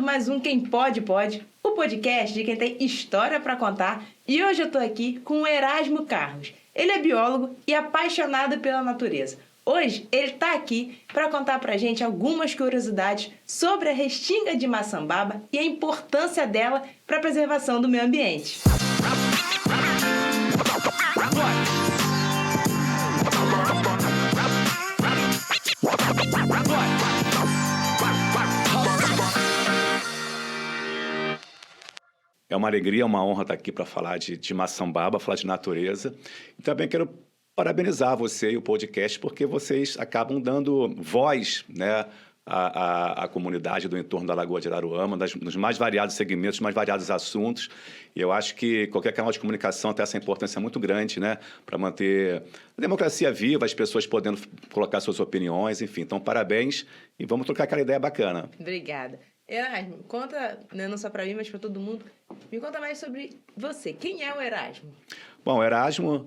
mais um Quem Pode Pode, o podcast de quem tem história para contar. E hoje eu tô aqui com o Erasmo Carlos. Ele é biólogo e apaixonado pela natureza. Hoje ele tá aqui para contar pra gente algumas curiosidades sobre a restinga de maçambaba e a importância dela para a preservação do meio ambiente. É uma alegria, é uma honra estar aqui para falar de maçambaba, falar de natureza. E também quero parabenizar você e o podcast, porque vocês acabam dando voz, né, à comunidade do entorno da Lagoa de Araruama, nos mais variados segmentos, mais variados assuntos. E eu acho que qualquer canal de comunicação tem essa importância muito grande, né, para manter a democracia viva, as pessoas podendo colocar suas opiniões, enfim. Então, parabéns e vamos trocar aquela ideia bacana. Obrigada. Erasmo, conta, não só para mim, mas para todo mundo, me conta mais sobre você. Quem é o Erasmo? Bom, o Erasmo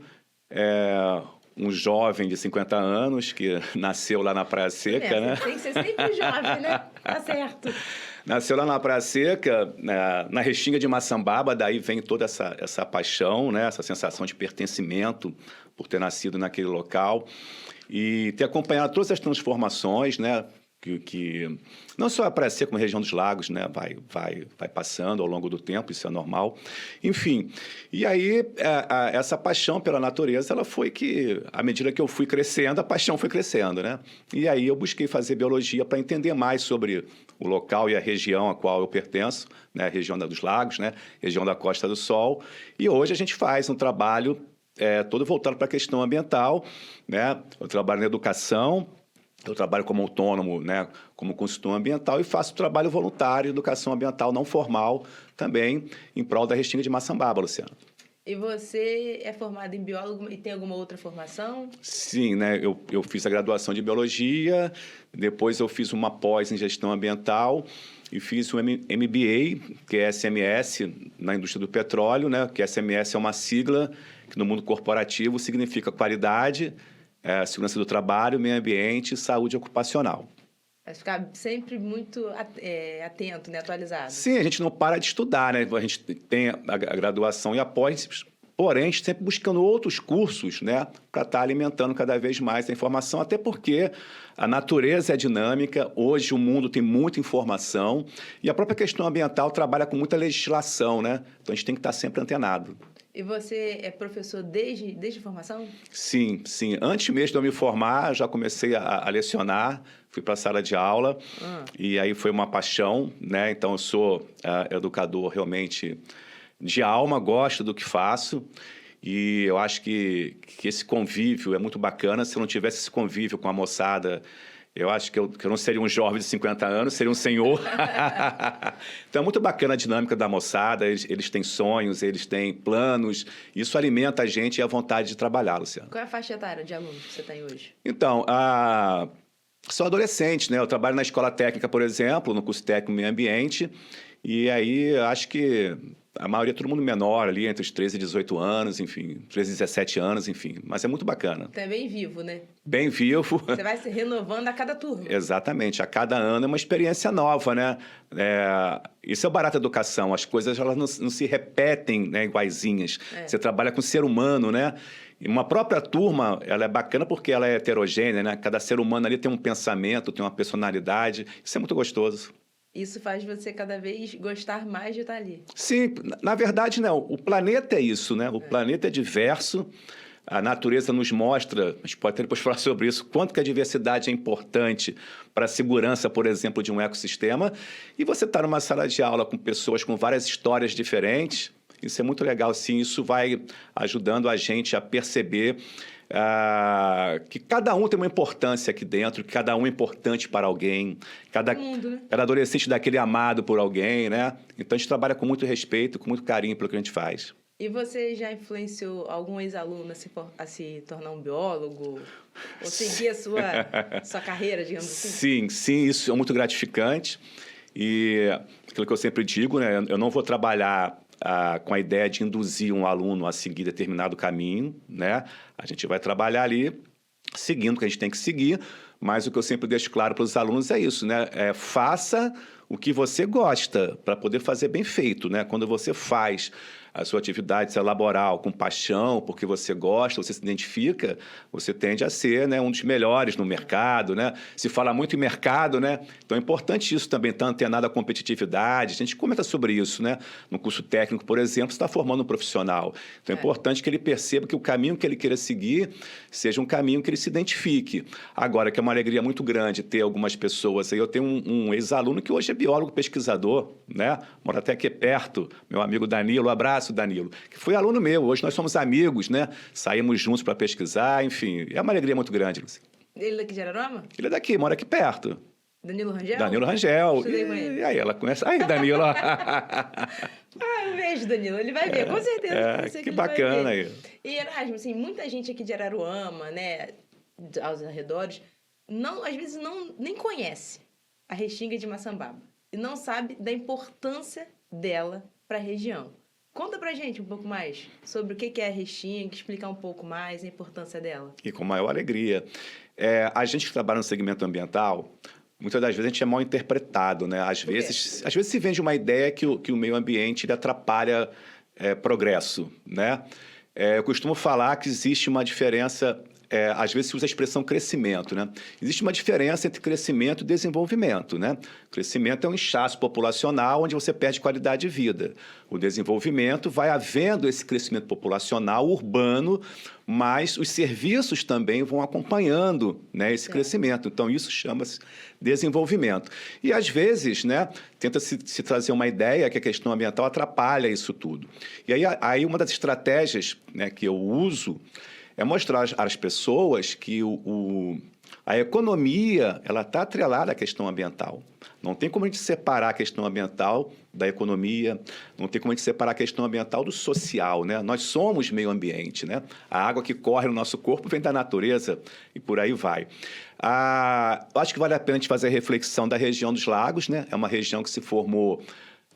é um jovem de 50 anos que nasceu lá na Praia Seca, né? Tem que ser sempre jovem, né? Tá certo. Nasceu lá na Praia Seca, na restinga de maçambaba, daí vem toda essa paixão, né? Essa sensação de pertencimento por ter nascido naquele local e ter acompanhado todas as transformações, né? Que não só a Praia Seca, como a região dos lagos, né, vai passando ao longo do tempo, isso é normal. Enfim, e aí essa paixão pela natureza, ela foi que, à medida que eu fui crescendo, a paixão foi crescendo, né? E aí eu busquei fazer biologia para entender mais sobre o local e a região a qual eu pertenço, né, a região dos lagos, né, região da Costa do Sol. E hoje a gente faz um trabalho todo voltado para a questão ambiental, né? Eu trabalho na educação. Eu trabalho como autônomo, né, como consultor ambiental e faço trabalho voluntário, educação ambiental não formal, também em prol da restinga de maçambaba, Luciano. E você é formado em biólogo e tem alguma outra formação? Sim, né, eu fiz a graduação de biologia, depois eu fiz uma pós em gestão ambiental e fiz um MBA, que é SMS, na indústria do petróleo, né, que SMS é uma sigla que no mundo corporativo significa qualidade, segurança do trabalho, meio ambiente e saúde ocupacional. Vai ficar sempre muito atento, né, atualizado. Sim, a gente não para de estudar, né? A gente tem a graduação e a pós, porém, a gente sempre buscando outros cursos, né, para estar alimentando cada vez mais a informação, até porque a natureza é dinâmica, hoje o mundo tem muita informação e a própria questão ambiental trabalha com muita legislação, né? Então a gente tem que estar sempre antenado. E você é professor desde a formação? Sim, sim. Antes mesmo de eu me formar, já comecei a lecionar, fui para a sala de aula e aí foi uma paixão, né? Então eu sou educador realmente de alma, gosto do que faço e eu acho que esse convívio é muito bacana. Se eu não tivesse esse convívio com a moçada, eu acho que eu não seria um jovem de 50 anos, seria um senhor. Então é muito bacana a dinâmica da moçada, eles têm sonhos, eles têm planos, isso alimenta a gente e a vontade de trabalhar, Luciano. Qual é a faixa etária de alunos que você tem hoje? Então, são adolescentes, né? Eu trabalho na escola técnica, por exemplo, no curso técnico meio ambiente, e aí acho que a maioria é todo mundo menor ali, entre os 13 e 18 anos, enfim, 13 e 17 anos, enfim. Mas é muito bacana. Então é bem vivo, né? Bem vivo. Você vai se renovando a cada turno. Exatamente. A cada ano é uma experiência nova, né? Isso é o barato da educação. As coisas elas não se repetem, né, iguaizinhas. Você trabalha com o ser humano, né? E uma própria turma, ela é bacana porque ela é heterogênea, né? Cada ser humano ali tem um pensamento, tem uma personalidade. Isso é muito gostoso. Isso faz você cada vez gostar mais de estar ali. Sim, na verdade, não. O planeta é isso, né? O planeta é diverso, a natureza nos mostra, a gente pode até depois falar sobre isso, quanto que a diversidade é importante para a segurança, por exemplo, de um ecossistema. E você está numa sala de aula com pessoas com várias histórias diferentes, isso é muito legal, sim. Isso vai ajudando a gente a perceber que cada um tem uma importância aqui dentro, que cada um é importante para alguém, cada adolescente dá aquele amado por alguém, né? Então a gente trabalha com muito respeito, com muito carinho pelo que a gente faz. E você já influenciou algum ex-aluno a se tornar um biólogo? Ou seguir a sua carreira, digamos assim? Sim, isso é muito gratificante. E aquilo que eu sempre digo, né? Eu não vou trabalhar com a ideia de induzir um aluno a seguir determinado caminho, né? A gente vai trabalhar ali seguindo o que a gente tem que seguir, mas o que eu sempre deixo claro para os alunos é isso, né? Faça o que você gosta para poder fazer bem feito, né? Quando você faz a sua atividade laboral com paixão, porque você gosta, você se identifica, você tende a ser, né, um dos melhores no mercado, né? Se fala muito em mercado, né? Então é importante isso também, estar antenado à competitividade. A gente comenta sobre isso, né? No curso técnico, por exemplo, você está formando um profissional. Então é importante que ele perceba que o caminho que ele queira seguir seja um caminho que ele se identifique. Agora, que é uma alegria muito grande ter algumas pessoas aí. Eu tenho um ex-aluno que hoje é biólogo pesquisador, né? Mora até aqui perto, meu amigo Danilo. Um abraço, Danilo, que foi aluno meu. Hoje nós somos amigos, né? Saímos juntos para pesquisar, enfim. É uma alegria muito grande, Luci. Ele é daqui de Araruama? Ele é daqui, mora aqui perto. Danilo Rangel? Danilo Rangel. Estudei com ele. E aí, ela conhece... Aí, Danilo. Um beijo, Danilo. Ele vai ver, com certeza. Que bacana aí. E, Erasmo, assim, muita gente aqui de Araruama, né, aos arredores, às vezes nem conhece a Restinga de Maçambaba e não sabe da importância dela para a região. Conta pra gente um pouco mais sobre o que é a Restinga, explicar um pouco mais a importância dela. E com maior alegria. A gente que trabalha no segmento ambiental, muitas das vezes a gente é mal interpretado, né? Às vezes se vende uma ideia que o meio ambiente ele atrapalha progresso, né? Eu costumo falar que existe uma diferença, às vezes se usa a expressão crescimento, né? Existe uma diferença entre crescimento e desenvolvimento, né? Crescimento é um inchaço populacional onde você perde qualidade de vida. O desenvolvimento vai havendo esse crescimento populacional urbano, mas os serviços também vão acompanhando, né, esse crescimento. Então, isso chama-se desenvolvimento. E, às vezes, né, tenta-se trazer uma ideia que a questão ambiental atrapalha isso tudo. E aí uma das estratégias, né, que eu uso é mostrar às pessoas que a economia ela está atrelada à questão ambiental. Não tem como a gente separar a questão ambiental da economia, não tem como a gente separar a questão ambiental do social, né? Nós somos meio ambiente, né? A água que corre no nosso corpo vem da natureza e por aí vai. Acho que vale a pena a gente fazer a reflexão da região dos lagos, né? É uma região que se formou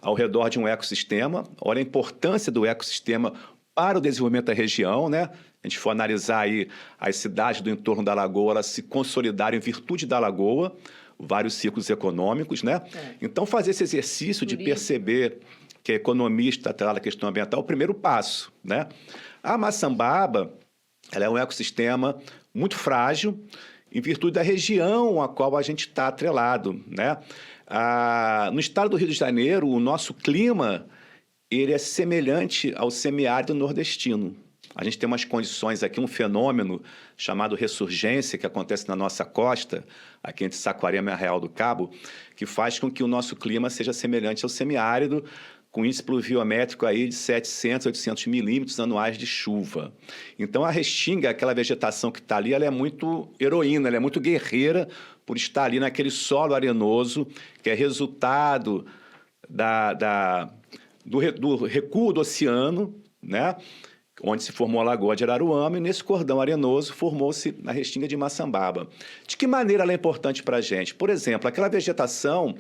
ao redor de um ecossistema. Olha a importância do ecossistema para o desenvolvimento da região, né? A gente for analisar aí as cidades do entorno da lagoa, elas se consolidaram em virtude da lagoa, vários ciclos econômicos, né? Então, fazer esse exercício de perceber que a economia está atrelada à questão ambiental é o primeiro passo, né? A Maçambaba, ela é um ecossistema muito frágil em virtude da região a qual a gente está atrelado, né? No estado do Rio de Janeiro, o nosso clima ele é semelhante ao semiárido nordestino. A gente tem umas condições aqui, um fenômeno chamado ressurgência, que acontece na nossa costa, aqui entre Saquarema e Arraial do Cabo, que faz com que o nosso clima seja semelhante ao semiárido, com índice pluviométrico aí de 700, 800 milímetros anuais de chuva. Então, a Restinga, aquela vegetação que está ali, ela é muito heroína, ela é muito guerreira por estar ali naquele solo arenoso, que é resultado do recuo do oceano, né? Onde se formou a Lagoa de Araruama, e nesse cordão arenoso formou-se a Restinga de Maçambaba. De que maneira ela é importante para a gente? Por exemplo, aquela vegetação,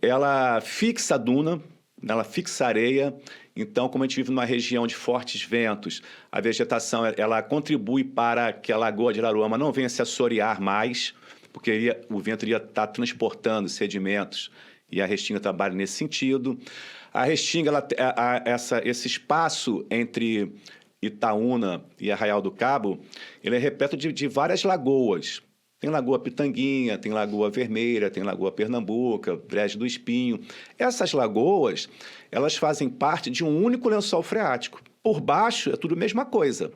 ela fixa a duna, ela fixa a areia. Então, como a gente vive numa região de fortes ventos, a vegetação ela contribui para que a Lagoa de Araruama não venha se assorear mais, porque o vento iria estar transportando sedimentos, e a Restinga trabalha nesse sentido. A Restinga, esse espaço entre Itaúna e Arraial do Cabo, ele é repleto de várias lagoas. Tem Lagoa Pitanguinha, tem Lagoa Vermelha, tem Lagoa Pernambuca, Brejo do Espinho. Essas lagoas, elas fazem parte de um único lençol freático. Por baixo é tudo a mesma coisa.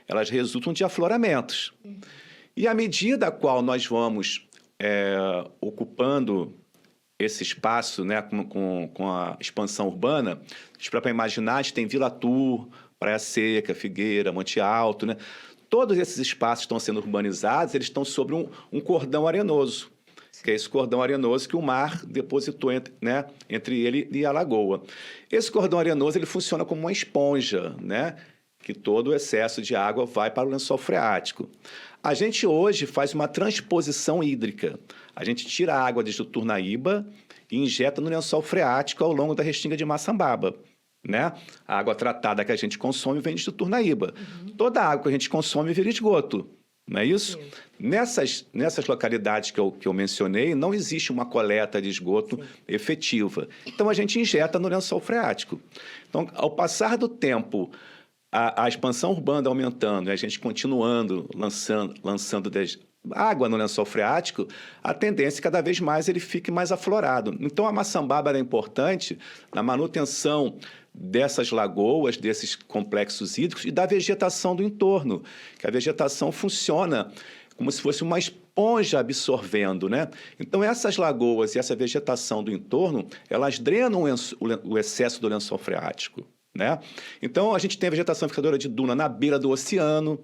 Elas resultam de afloramentos. E à medida a qual nós vamos ocupando esse espaço, né, com a expansão urbana, para imaginar, a gente tem Vila Tur, Praia Seca, Figueira, Monte Alto, né? Todos esses espaços estão sendo urbanizados, eles estão sobre um cordão arenoso, que é esse cordão arenoso que o mar depositou entre ele e a lagoa. Esse cordão arenoso ele funciona como uma esponja, né, que todo o excesso de água vai para o lençol freático. A gente hoje faz uma transposição hídrica. A gente tira a água desde o Turnaíba e injeta no lençol freático ao longo da Restinga de Maçambaba, né? A água tratada que a gente consome vem do Turnaíba. Toda a água que a gente consome vira esgoto, não é isso? Sim. Nessas localidades que eu mencionei, não existe uma coleta de esgoto efetiva. Então, a gente injeta no lençol freático. Então, ao passar do tempo, a expansão urbana aumentando e a gente continuando lançando água no lençol freático, a tendência é cada vez mais ele fique mais aflorado. Então, a maçambaba é importante na manutenção dessas lagoas, desses complexos hídricos e da vegetação do entorno, que a vegetação funciona como se fosse uma esponja absorvendo, né? Então, essas lagoas e essa vegetação do entorno, elas drenam o excesso do lençol freático, né? Então, a gente tem a vegetação ficadora de duna na beira do oceano,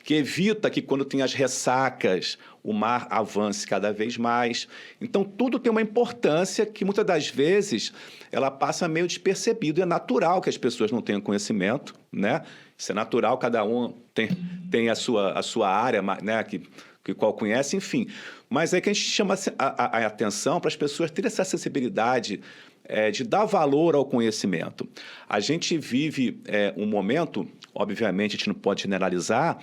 que evita que, quando tem as ressacas, o mar avance cada vez mais. Então, tudo tem uma importância que, muitas das vezes, ela passa meio despercebido. É natural que as pessoas não tenham conhecimento, né? Isso é natural, cada um tem a sua área, né? que qual conhece, enfim. Mas é que a gente chama a atenção para as pessoas terem essa acessibilidade de dar valor ao conhecimento. A gente vive um momento, obviamente a gente não pode generalizar,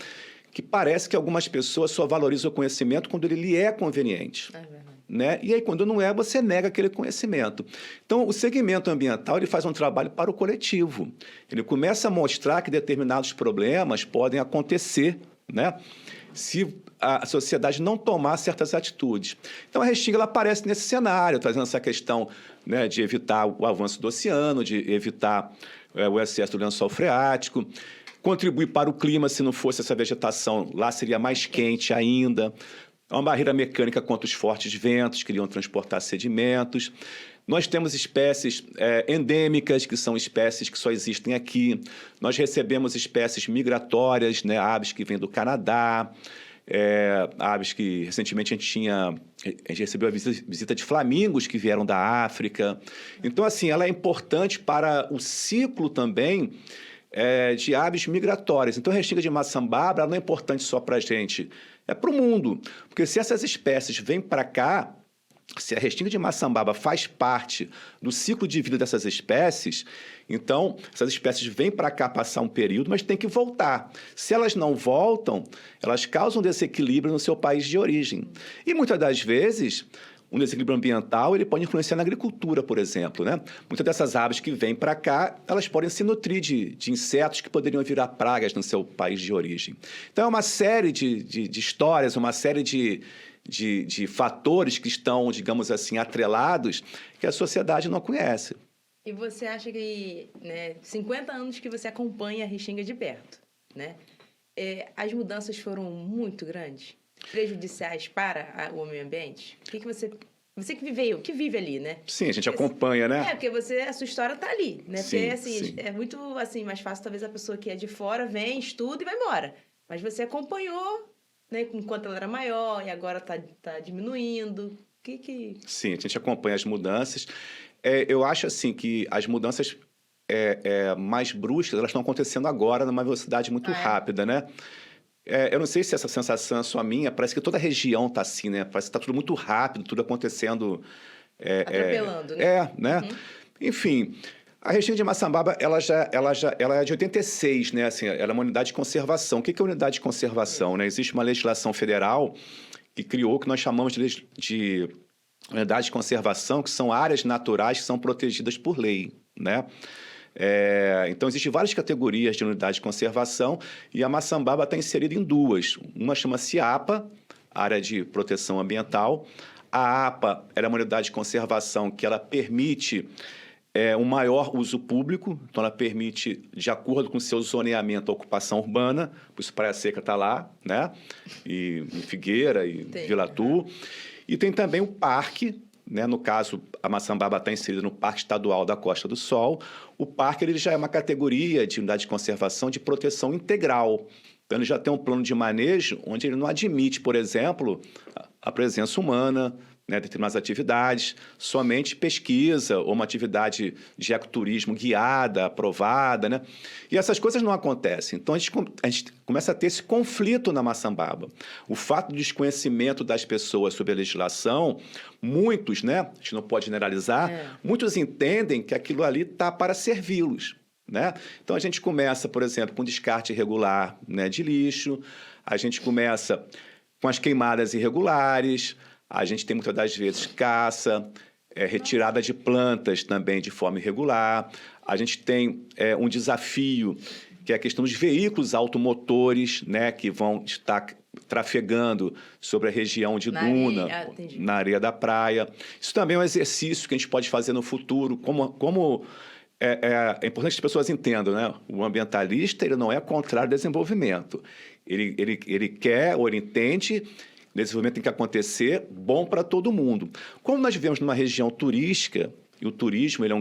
que parece que algumas pessoas só valorizam o conhecimento quando ele lhe é conveniente. É verdade. Né? E aí, quando não é, você nega aquele conhecimento. Então, o segmento ambiental ele faz um trabalho para o coletivo. Ele começa a mostrar que determinados problemas podem acontecer, né? Se a sociedade não tomar certas atitudes. Então, a Restinga ela aparece nesse cenário, trazendo essa questão, né, de evitar o avanço do oceano, de evitar o excesso do lençol freático, contribuir para o clima. Se não fosse essa vegetação, lá seria mais quente ainda. Uma barreira mecânica contra os fortes ventos, que iriam transportar sedimentos. Nós temos espécies endêmicas, que são espécies que só existem aqui. Nós recebemos espécies migratórias, né, aves que vêm do Canadá, aves que recentemente a gente recebeu a visita de flamingos que vieram da África. Então, assim, ela é importante para o ciclo também de aves migratórias. Então, a Restinga de Maçambaba ela não é importante só para a gente, é para o mundo. Porque se essas espécies vêm para cá, se a Restinga de Maçambaba faz parte do ciclo de vida dessas espécies, então essas espécies vêm para cá passar um período, mas têm que voltar. Se elas não voltam, elas causam desequilíbrio no seu país de origem. E muitas das vezes, um desequilíbrio ambiental ele pode influenciar na agricultura, por exemplo, né? Muitas dessas aves que vêm para cá, elas podem se nutrir de insetos que poderiam virar pragas no seu país de origem. Então, é uma série de histórias, uma série de fatores que estão, digamos assim, atrelados, que a sociedade não conhece. E você acha que, né, 50 anos que você acompanha a Restinga de perto, né? As mudanças foram muito grandes, prejudiciais para o meio ambiente? O que você que vive ali, né? Sim, a gente acompanha, né? Porque a sua história está ali, né? Sim, porque, assim, sim. é muito, assim, mais fácil, talvez, a pessoa que é de fora vem, estuda e vai embora. Mas você acompanhou, né, enquanto ela era maior e agora está diminuindo. Sim, a gente acompanha as mudanças. Eu acho assim que as mudanças mais bruscas elas estão acontecendo agora numa velocidade muito rápida, né? Eu não sei se essa sensação é só minha, parece que toda a região está assim, né? Parece que está tudo muito rápido, tudo acontecendo. Atropelando, né? Né? Uhum. Enfim, a Restinga de Maçambaba, ela é de 86, né? Assim, ela é uma unidade de conservação. O que é unidade de conservação, né? Existe uma legislação federal que criou o que nós chamamos de unidade de conservação, que são áreas naturais que são protegidas por lei, né? Então, existem várias categorias de unidade de conservação e a Maçambaba está inserida em duas. Uma chama-se APA, Área de Proteção Ambiental. A APA era uma unidade de conservação que ela permite um maior uso público, então ela permite, de acordo com o seu zoneamento, a ocupação urbana, por isso Praia Seca está lá, né? E em Figueira e Vila Tu. E tem também o parque, né? No caso, a Maçambaba está inserida no Parque Estadual da Costa do Sol. O parque ele já é uma categoria de unidade de conservação de proteção integral. Então, ele já tem um plano de manejo onde ele não admite, por exemplo, a presença humana, né, determinadas atividades, somente pesquisa ou uma atividade de ecoturismo guiada, aprovada, né? E essas coisas não acontecem. Então, a gente começa a ter esse conflito na Maçambaba. O fato do desconhecimento das pessoas sobre a legislação, muitos, né, a gente não pode generalizar, muitos entendem que aquilo ali está para servi-los. né? Então, a gente começa, por exemplo, com descarte irregular, né, de lixo, a gente começa com as queimadas irregulares, a gente tem muitas das vezes caça, retirada de plantas também de forma irregular, a gente tem um desafio, que é a questão dos veículos automotores, né, que vão estar trafegando sobre a região de duna, na areia da praia. Isso também é um exercício que a gente pode fazer no futuro, como é importante que as pessoas entendam, né? O ambientalista ele não é contrário ao desenvolvimento. Ele quer, ou ele entende, o desenvolvimento tem que acontecer bom para todo mundo. Como nós vivemos numa região turística, e o turismo ele é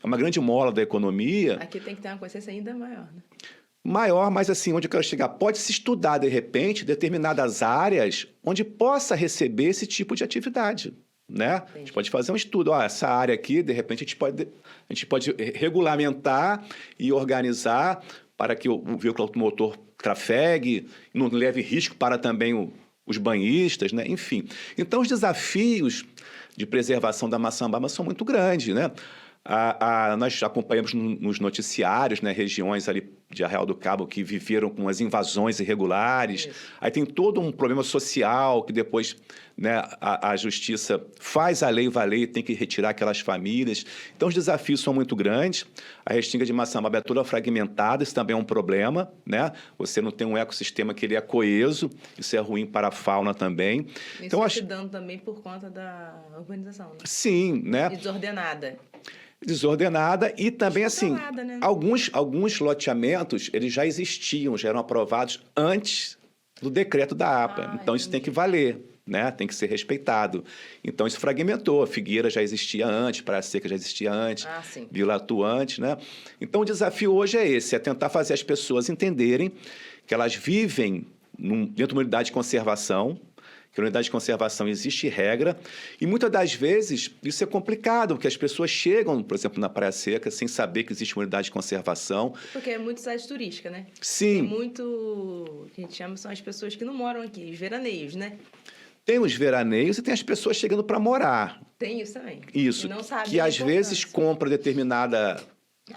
uma grande mola da economia. Aqui tem que ter uma consciência ainda maior, né? Maior, mas assim, onde eu quero chegar? Pode-se estudar, de repente, determinadas áreas onde possa receber esse tipo de atividade, né? Entendi. A gente pode fazer um estudo. Essa área aqui, de repente, a gente pode regulamentar e organizar para que o veículo automotor trafegue, não leve risco para também os banhistas, né? Enfim. Então, os desafios de preservação da maçambaba são muito grandes, né? Nós acompanhamos nos noticiários, né, regiões ali de Arraial do Cabo que viveram com as invasões irregulares. Isso. Aí tem todo um problema social que depois, né, a justiça faz a lei valer e tem que retirar aquelas famílias. Então, os desafios são muito grandes. A restinga de maçambaba é toda fragmentada, isso também é um problema, né? Você não tem um ecossistema que ele é coeso, isso é ruim para a fauna também. Isso então, está se dando também por conta da urbanização, né? Sim, né? Desordenada e também, assim, né? alguns loteamentos, eles já existiam, já eram aprovados antes do decreto da APA. Então, isso tem que valer, né? Tem que ser respeitado. Então, isso fragmentou. A Figueira já existia antes, Praia Seca já existia antes, Vila Atu antes, né? Então, o desafio hoje é esse, é tentar fazer as pessoas entenderem que elas vivem dentro de uma unidade de conservação, que na unidade de conservação existe regra, e muitas das vezes isso é complicado, porque as pessoas chegam, por exemplo, na Praia Seca, sem saber que existe uma unidade de conservação. Porque é muito cidade turística, né? Sim. Tem muito, o que a gente chama, são as pessoas que não moram aqui, os veraneios, né? Tem os veraneios e tem as pessoas chegando para morar. Tem isso também. Isso, que às vezes compra determinada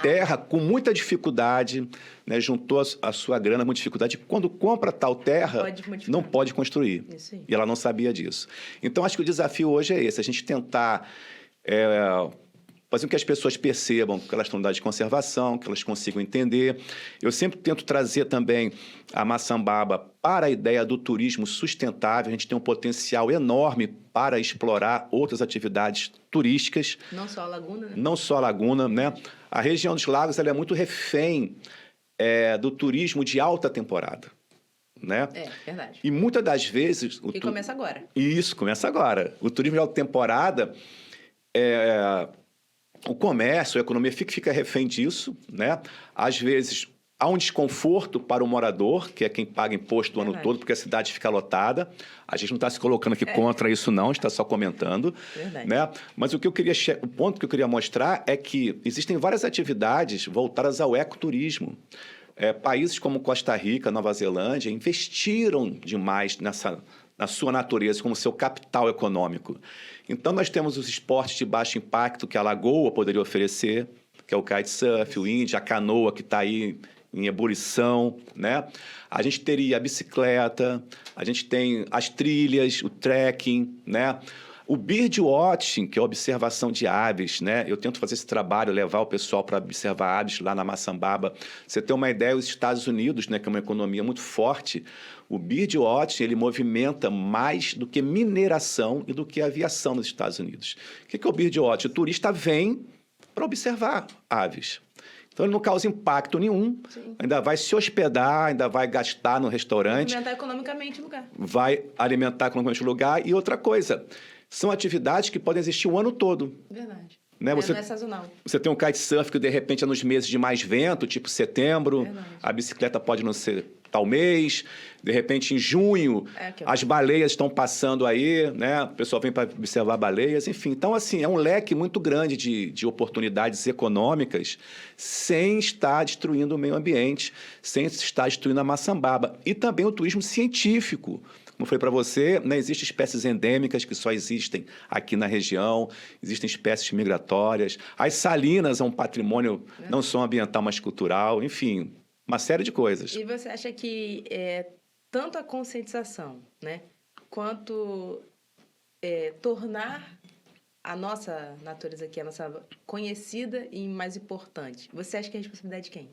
terra com muita dificuldade, né? Juntou a sua grana com muita dificuldade. Quando compra tal terra, não pode construir. Isso aí. E ela não sabia disso. Então, acho que o desafio hoje é esse, a gente tentar fazer com que as pessoas percebam que elas estão em unidade de conservação, que elas consigam entender. Eu sempre tento trazer também a maçambaba para a ideia do turismo sustentável. A gente tem um potencial enorme para explorar outras atividades turísticas. Não só a laguna, né? Não só a laguna, né? A região dos lagos ela é muito refém do turismo de alta temporada, né? É, verdade. E muitas das vezes... começa agora. Isso, começa agora. O turismo de alta temporada, o comércio, a economia fica refém disso, né? Às vezes há um desconforto para o morador, que é quem paga imposto o ano todo, porque a cidade fica lotada. A gente não está se colocando aqui contra isso, não, a gente está só comentando. Verdade. Né? Mas o ponto que eu queria mostrar é que existem várias atividades voltadas ao ecoturismo. Países como Costa Rica, Nova Zelândia, investiram demais na sua natureza, como seu capital econômico. Então, nós temos os esportes de baixo impacto que a Lagoa poderia oferecer, que é o kitesurf, o Indy, a canoa que está aí em ebulição, né? A gente teria a bicicleta, a gente tem as trilhas, o trekking, né? O birdwatching, que é a observação de aves, né? Eu tento fazer esse trabalho, levar o pessoal para observar aves lá na Maçambaba. Você tem uma ideia, os Estados Unidos, né, que é uma economia muito forte, o birdwatching, ele movimenta mais do que mineração e do que aviação nos Estados Unidos. O que é o birdwatching? O turista vem para observar aves. Então, ele não causa impacto nenhum, ainda vai se hospedar, ainda vai gastar no restaurante. Alimentar economicamente o lugar. Vai alimentar economicamente o lugar. E outra coisa, são atividades que podem existir o ano todo. Verdade. Né? Não é sazonal. Você tem um kitesurf que, de repente, é nos meses de mais vento, tipo setembro. Verdade. A bicicleta pode não ser tal mês. De repente, em junho, as baleias estão passando aí, né? O pessoal vem para observar baleias. Enfim, então, assim, é um leque muito grande de oportunidades econômicas sem estar destruindo o meio ambiente, sem estar destruindo a maçambaba. E também o turismo científico. Como eu falei para você, né, existem espécies endêmicas que só existem aqui na região, existem espécies migratórias. As salinas é um patrimônio não só ambiental, mas cultural, enfim, uma série de coisas. E você acha que tanto a conscientização, né, quanto tornar a nossa natureza aqui, a nossa conhecida e mais importante, você acha que é a responsabilidade de quem?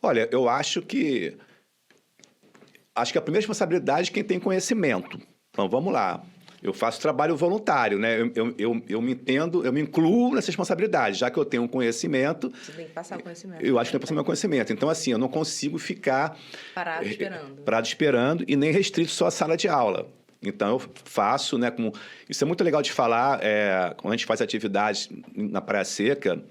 Olha, eu acho que a primeira responsabilidade é de quem tem conhecimento. Então, vamos lá. Eu faço trabalho voluntário, né? Eu me entendo, eu me incluo nessa responsabilidade. Já que eu tenho um conhecimento... Você tem que passar o conhecimento. Eu acho que tem que passar o meu conhecimento. Então, assim, eu não consigo ficar... Parado esperando e nem restrito só à sala de aula. Então, eu faço, né? Isso é muito legal de falar. Quando a gente faz atividades na Praia Seca,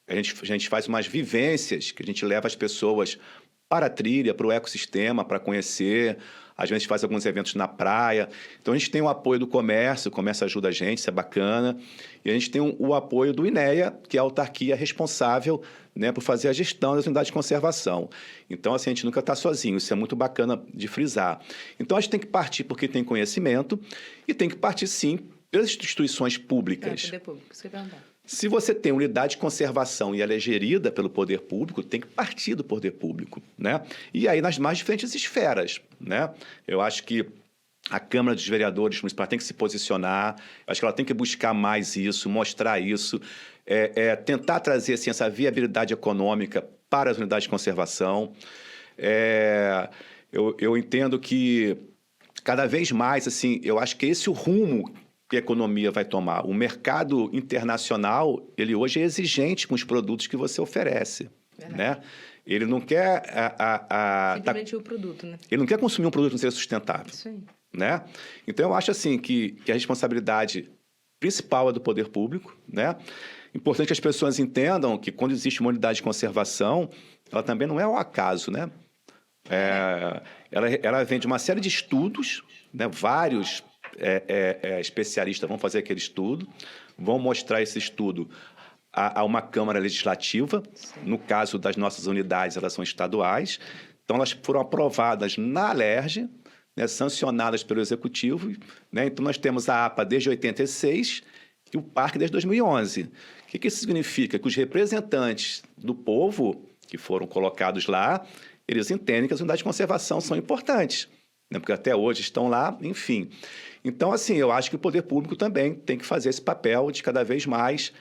a gente faz umas vivências que a gente leva as pessoas para a trilha, para o ecossistema, para conhecer. Às vezes faz alguns eventos na praia. Então, a gente tem o apoio do comércio, o comércio ajuda a gente, isso é bacana. E a gente tem o apoio do INEA, que é a autarquia responsável, né, por fazer a gestão das unidades de conservação. Então, assim, a gente nunca está sozinho, isso é muito bacana de frisar. Então, a gente tem que partir porque tem conhecimento e tem que partir, sim, pelas instituições públicas. Poder público, isso que eu ia perguntar. Se você tem unidade de conservação e ela é gerida pelo poder público, tem que partir do poder público, né? E aí nas mais diferentes esferas, né? Eu acho que a Câmara dos Vereadores Municipais tem que se posicionar, eu acho que ela tem que buscar mais isso, mostrar isso, tentar trazer assim, essa viabilidade econômica para as unidades de conservação. Eu entendo que cada vez mais, assim, eu acho que esse é o rumo que a economia vai tomar. O mercado internacional, ele hoje é exigente com os produtos que você oferece, né? Ele não quer... Simplesmente o produto, né? Ele não quer consumir um produto que não seja sustentável. Isso aí. Né? Então, eu acho assim que a responsabilidade principal é do poder público, né? Importante que as pessoas entendam que quando existe uma unidade de conservação, ela também não é ao acaso, né? Ela vem de uma série de estudos, né? Vários especialistas vão fazer aquele estudo, vão mostrar esse estudo a uma Câmara Legislativa. Sim. No caso das nossas unidades, elas são estaduais. Então, elas foram aprovadas na Alerj, né, sancionadas pelo Executivo, né? Então, nós temos a APA desde 86 e o Parque desde 2011. O que isso significa? Que os representantes do povo que foram colocados lá, eles entendem que as unidades de conservação são importantes, né? Porque até hoje estão lá, enfim. Então, assim, eu acho que o poder público também tem que fazer esse papel de cada vez mais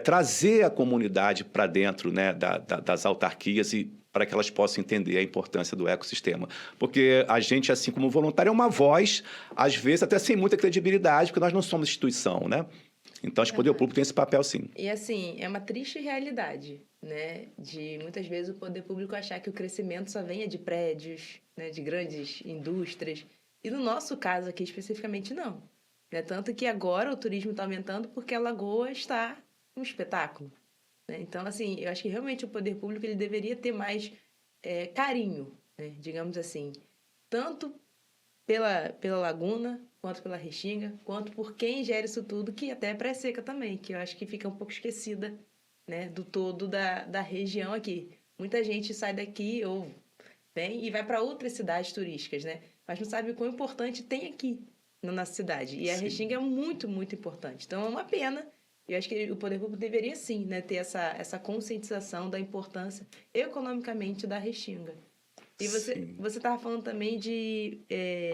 trazer a comunidade para dentro, né, das autarquias e para que elas possam entender a importância do ecossistema. Porque a gente, assim como voluntário, é uma voz, às vezes até sem muita credibilidade, porque nós não somos instituição, né? Então, acho que o poder público tem esse papel, sim. E, assim, é uma triste realidade, né? De, muitas vezes, o poder público achar que o crescimento só venha de prédios, né, de grandes indústrias. E, no nosso caso aqui, especificamente, não. Né? Tanto que agora o turismo está aumentando porque a Lagoa está um espetáculo. Então, assim, eu acho que realmente o poder público ele deveria ter mais carinho, né? Digamos assim, tanto pela laguna, quanto pela Restinga, quanto por quem gera isso tudo, que até é Praia Seca também, que eu acho que fica um pouco esquecida, né, do todo da região aqui. Muita gente sai daqui ou vem e vai para outras cidades turísticas, né? Mas não sabe o quão importante tem aqui na nossa cidade. E a Restinga é muito, muito importante. Então, é uma pena. Eu acho que o poder público deveria, sim, né, ter essa conscientização da importância economicamente da Restinga. E você estava falando também de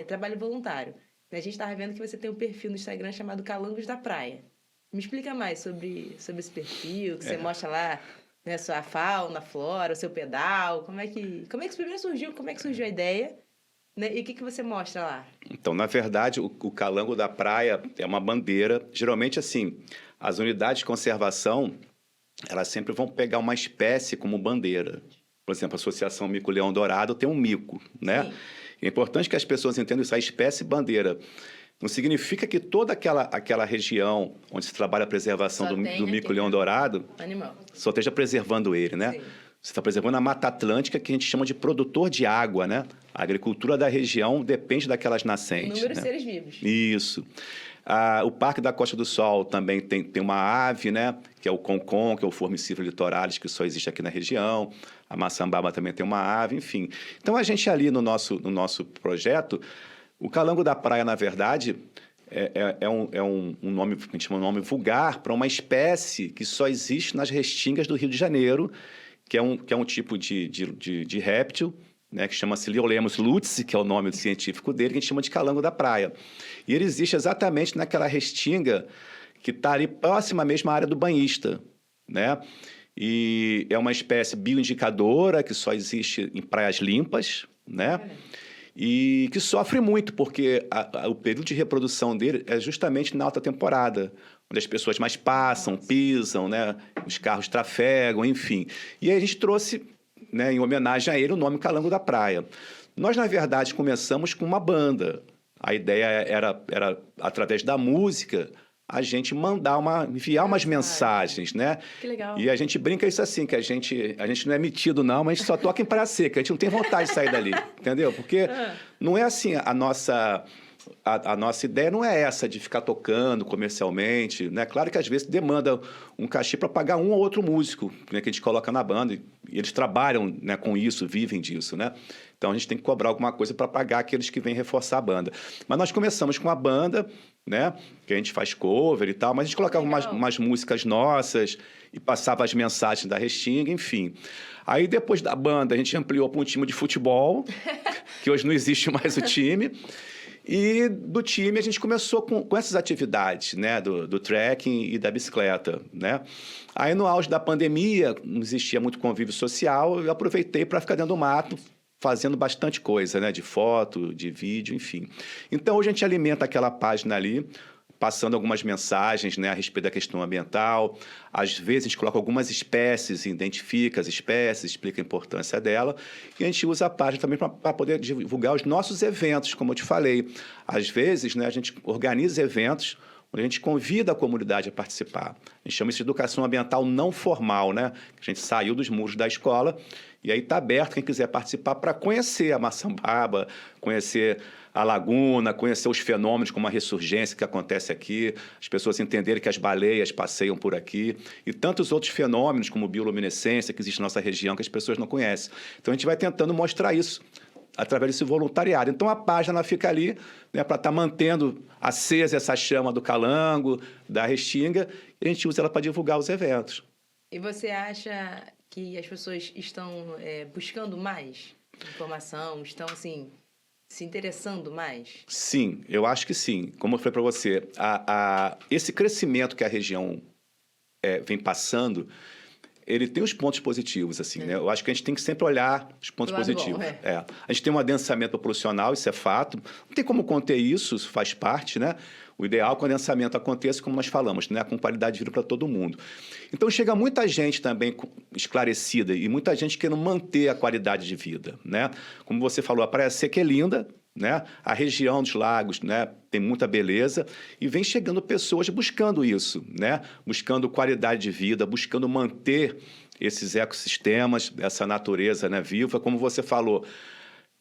trabalho voluntário. A gente estava vendo que você tem um perfil no Instagram chamado Calangos da Praia. Me explica mais sobre esse perfil, que você mostra lá, né, sua fauna, flora, o seu pedal. Como é que isso primeiro surgiu? Como é que surgiu a ideia? Né? E o que você mostra lá? Então, na verdade, o Calango da Praia é uma bandeira. Geralmente, assim, as unidades de conservação, elas sempre vão pegar uma espécie como bandeira. Por exemplo, a Associação Mico-Leão Dourado tem um mico, né? Sim. É importante que as pessoas entendam isso, a espécie bandeira. Não significa que toda aquela região onde se trabalha a preservação do mico-leão dourado só esteja preservando ele, né? Sim. Você está preservando a Mata Atlântica, que a gente chama de produtor de água, né? A agricultura da região depende daquelas nascentes. O número de seres vivos. Isso. O Parque da Costa do Sol também tem uma ave, né? Que é o concon, que é o formicífero litoralis, que só existe aqui na região. A maçambaba também tem uma ave, enfim. Então, a gente ali no nosso projeto, O calango da praia, na verdade, é um nome, que a gente chama de nome vulgar, para uma espécie que só existe nas restingas do Rio de Janeiro, que é um tipo de réptil, né, que chama-se Liolaemus lutzi, que é o nome científico dele, que a gente chama de calango da praia. E ele existe exatamente naquela restinga que está ali próxima mesmo à área do banhista, né? E é uma espécie bioindicadora que só existe em praias limpas, né? E que sofre muito, porque o período de reprodução dele é justamente na alta temporada, onde as pessoas mais passam, pisam, né? Os carros trafegam, enfim. E aí a gente trouxe, né, em homenagem a ele, o nome Calango da Praia. Nós, na verdade, começamos com uma banda. A ideia era através da música, a gente enviar umas mensagens, né? Que legal. E a gente brinca isso assim, que a gente não é metido não, mas a gente só toca em praia seca, a gente não tem vontade de sair dali, entendeu? Porque não é assim, a nossa ideia não é essa de ficar tocando comercialmente, né? Claro que às vezes demanda um cachê para pagar um ou outro músico, né, que a gente coloca na banda, e eles trabalham, né, com isso, vivem disso, né? Então a gente tem que cobrar alguma coisa para pagar aqueles que vêm reforçar a banda. Mas nós começamos com a banda, né, que a gente faz cover e tal, mas a gente colocava umas músicas nossas e passava as mensagens da Restinga, enfim. Aí depois da banda a gente ampliou para um time de futebol, que hoje não existe mais o time. E do time a gente começou com essas atividades, né, do trekking e da bicicleta, né? Aí no auge da pandemia, não existia muito convívio social, eu aproveitei para ficar dentro do mato, fazendo bastante coisa, né, de foto, de vídeo, enfim. Então hoje a gente alimenta aquela página ali, passando algumas mensagens, né, a respeito da questão ambiental. Às vezes a gente coloca algumas espécies, identifica as espécies, explica a importância dela. E a gente usa a página também para poder divulgar os nossos eventos, como eu te falei. Às vezes, né, a gente organiza eventos onde a gente convida a comunidade a participar. A gente chama isso de educação ambiental não formal, né? A gente saiu dos muros da escola e aí está aberto quem quiser participar para conhecer a Maçambaba, conhecer a laguna, conhecer os fenômenos como a ressurgência que acontece aqui, as pessoas entenderem que as baleias passeiam por aqui e tantos outros fenômenos como bioluminescência que existe na nossa região que as pessoas não conhecem. Então a gente vai tentando mostrar isso através desse voluntariado. Então a página fica ali, né, para estar mantendo acesa essa chama do calango, da restinga, e a gente usa ela para divulgar os eventos. E você acha que as pessoas estão buscando mais informação, estão assim se interessando mais? Sim, eu acho que sim. Como eu falei para você, esse crescimento que a região vem passando, ele tem os pontos positivos, assim, né? Eu acho que a gente tem que sempre olhar os pontos positivos. Bom, A gente tem um adensamento populacional, isso é fato. Não tem como conter isso, isso faz parte, né? O ideal é que o adensamento aconteça, como nós falamos, né, com qualidade de vida para todo mundo. Então, chega muita gente também esclarecida e muita gente querendo manter a qualidade de vida, né? Como você falou, a Praia Seca é linda, né? A região dos lagos, né, tem muita beleza e vem chegando pessoas buscando isso, né? Buscando qualidade de vida, buscando manter esses ecossistemas, essa natureza, né, viva. Como você falou,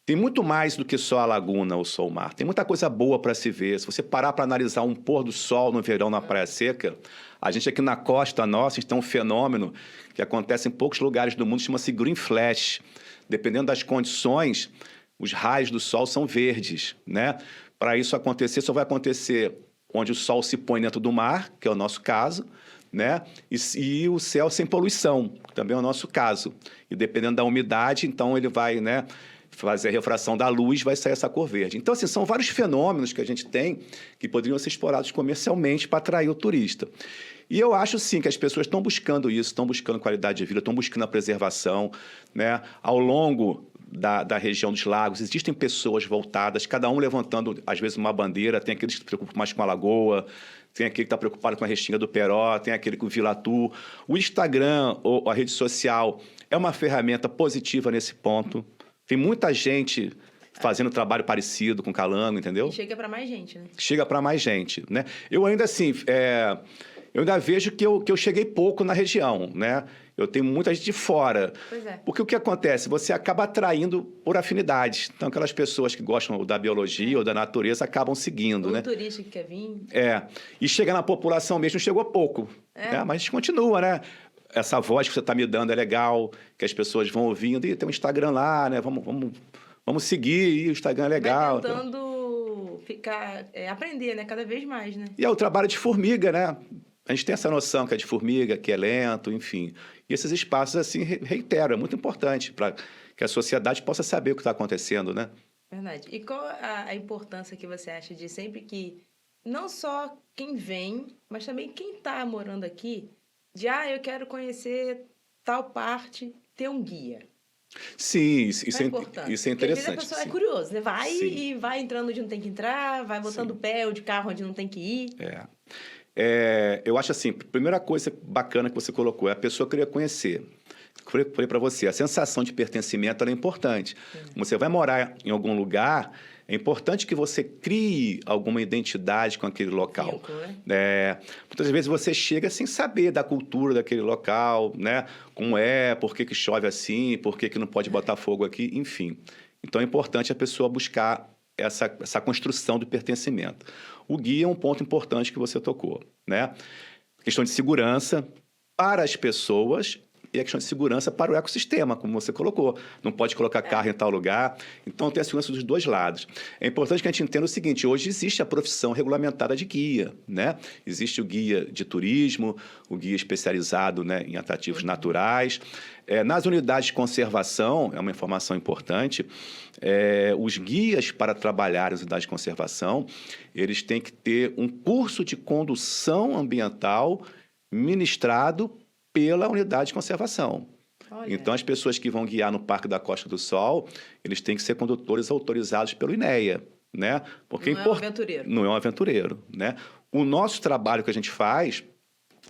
tem muito mais do que só a laguna ou só o mar. Tem muita coisa boa para se ver. Se você parar para analisar um pôr do sol no verão na Praia Seca, a gente aqui na costa nossa, a gente tem um fenômeno que acontece em poucos lugares do mundo, chama-se green flash. Dependendo das condições, os raios do sol são verdes, né? Para isso acontecer, só vai acontecer onde o sol se põe dentro do mar, que é o nosso caso, né? E o céu sem poluição, que também é o nosso caso. E dependendo da umidade, então ele vai, né, fazer a refração da luz, vai sair essa cor verde. Então, assim, são vários fenômenos que a gente tem que poderiam ser explorados comercialmente para atrair o turista. E eu acho, sim, que as pessoas estão buscando isso, estão buscando qualidade de vida, estão buscando a preservação, né? Ao longo da região dos lagos, existem pessoas voltadas, cada um levantando, às vezes, uma bandeira. Tem aqueles que se preocupam mais com a lagoa, tem aquele que está preocupado com a Restinga do Peró, tem aquele com o Vilatu. O Instagram ou a rede social é uma ferramenta positiva nesse ponto. Tem muita gente fazendo trabalho parecido com Calango, entendeu? E chega para mais gente, né? Chega para mais gente, né? Eu ainda assim, eu ainda vejo que eu cheguei pouco na região, né? Eu tenho muita gente de fora. Pois é. Porque o que acontece? Você acaba atraindo por afinidades. Então, aquelas pessoas que gostam da biologia ou da natureza acabam seguindo, né? O turista que quer vir. E chega na população mesmo, chegou pouco. Né? Mas a gente continua, né? Essa voz que você está me dando é legal, que as pessoas vão ouvindo. E tem um Instagram lá, né? Vamos seguir, e o Instagram é legal. Vai tentando aprender, né? Cada vez mais, né? E é o trabalho de formiga, né? A gente tem essa noção que é de formiga, que é lento, enfim. E esses espaços, assim, reitero, é muito importante para que a sociedade possa saber o que está acontecendo, né? Verdade. E qual a importância que você acha de sempre que não só quem vem, mas também quem está morando aqui, eu quero conhecer tal parte, ter um guia? Sim, Qual a importância? isso é Porque às vezes a interessante. pessoa é Sim. curiosa, né? Vai Sim. e vai entrando onde não tem que entrar, vai botando o pé ou de carro onde não tem que ir. Eu acho assim, primeira coisa bacana que você colocou é a pessoa querer conhecer. Falei para você, a sensação de pertencimento ela é importante. Você vai morar em algum lugar, é importante que você crie alguma identidade com aquele local. Vínculo, né? Muitas vezes você chega sem saber da cultura daquele local, né? Como é, por que chove assim, por que não pode botar fogo aqui, enfim. Então é importante a pessoa buscar essa construção do pertencimento. O guia é um ponto importante que você tocou, né? Questão de segurança para as pessoas e a questão de segurança para o ecossistema, como você colocou. Não pode colocar carro em tal lugar. Então, tem a segurança dos dois lados. É importante que a gente entenda o seguinte, hoje existe a profissão regulamentada de guia, né? Existe o guia de turismo, o guia especializado, né, em atrativos naturais. Nas unidades de conservação, é uma informação importante, os guias para trabalhar nas unidades de conservação, eles têm que ter um curso de condução ambiental ministrado pela unidade de conservação. Olha. Então, as pessoas que vão guiar no Parque da Costa do Sol, eles têm que ser condutores autorizados pelo INEA, né? Porque não é um aventureiro. Não é um aventureiro, né? O nosso trabalho que a gente faz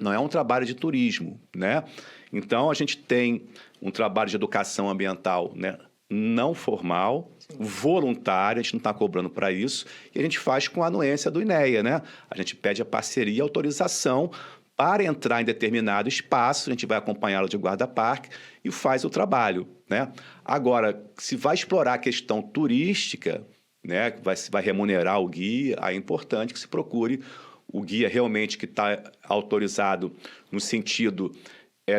não é um trabalho de turismo, né? Então, a gente tem um trabalho de educação ambiental, né, não formal, voluntário, a gente não está cobrando para isso, e a gente faz com a anuência do INEA, né? A gente pede a parceria e autorização para entrar em determinado espaço, a gente vai acompanhá-lo de guarda-parque e faz o trabalho, né? Agora, se vai explorar a questão turística, né, vai remunerar o guia, aí é importante que se procure o guia realmente que está autorizado no sentido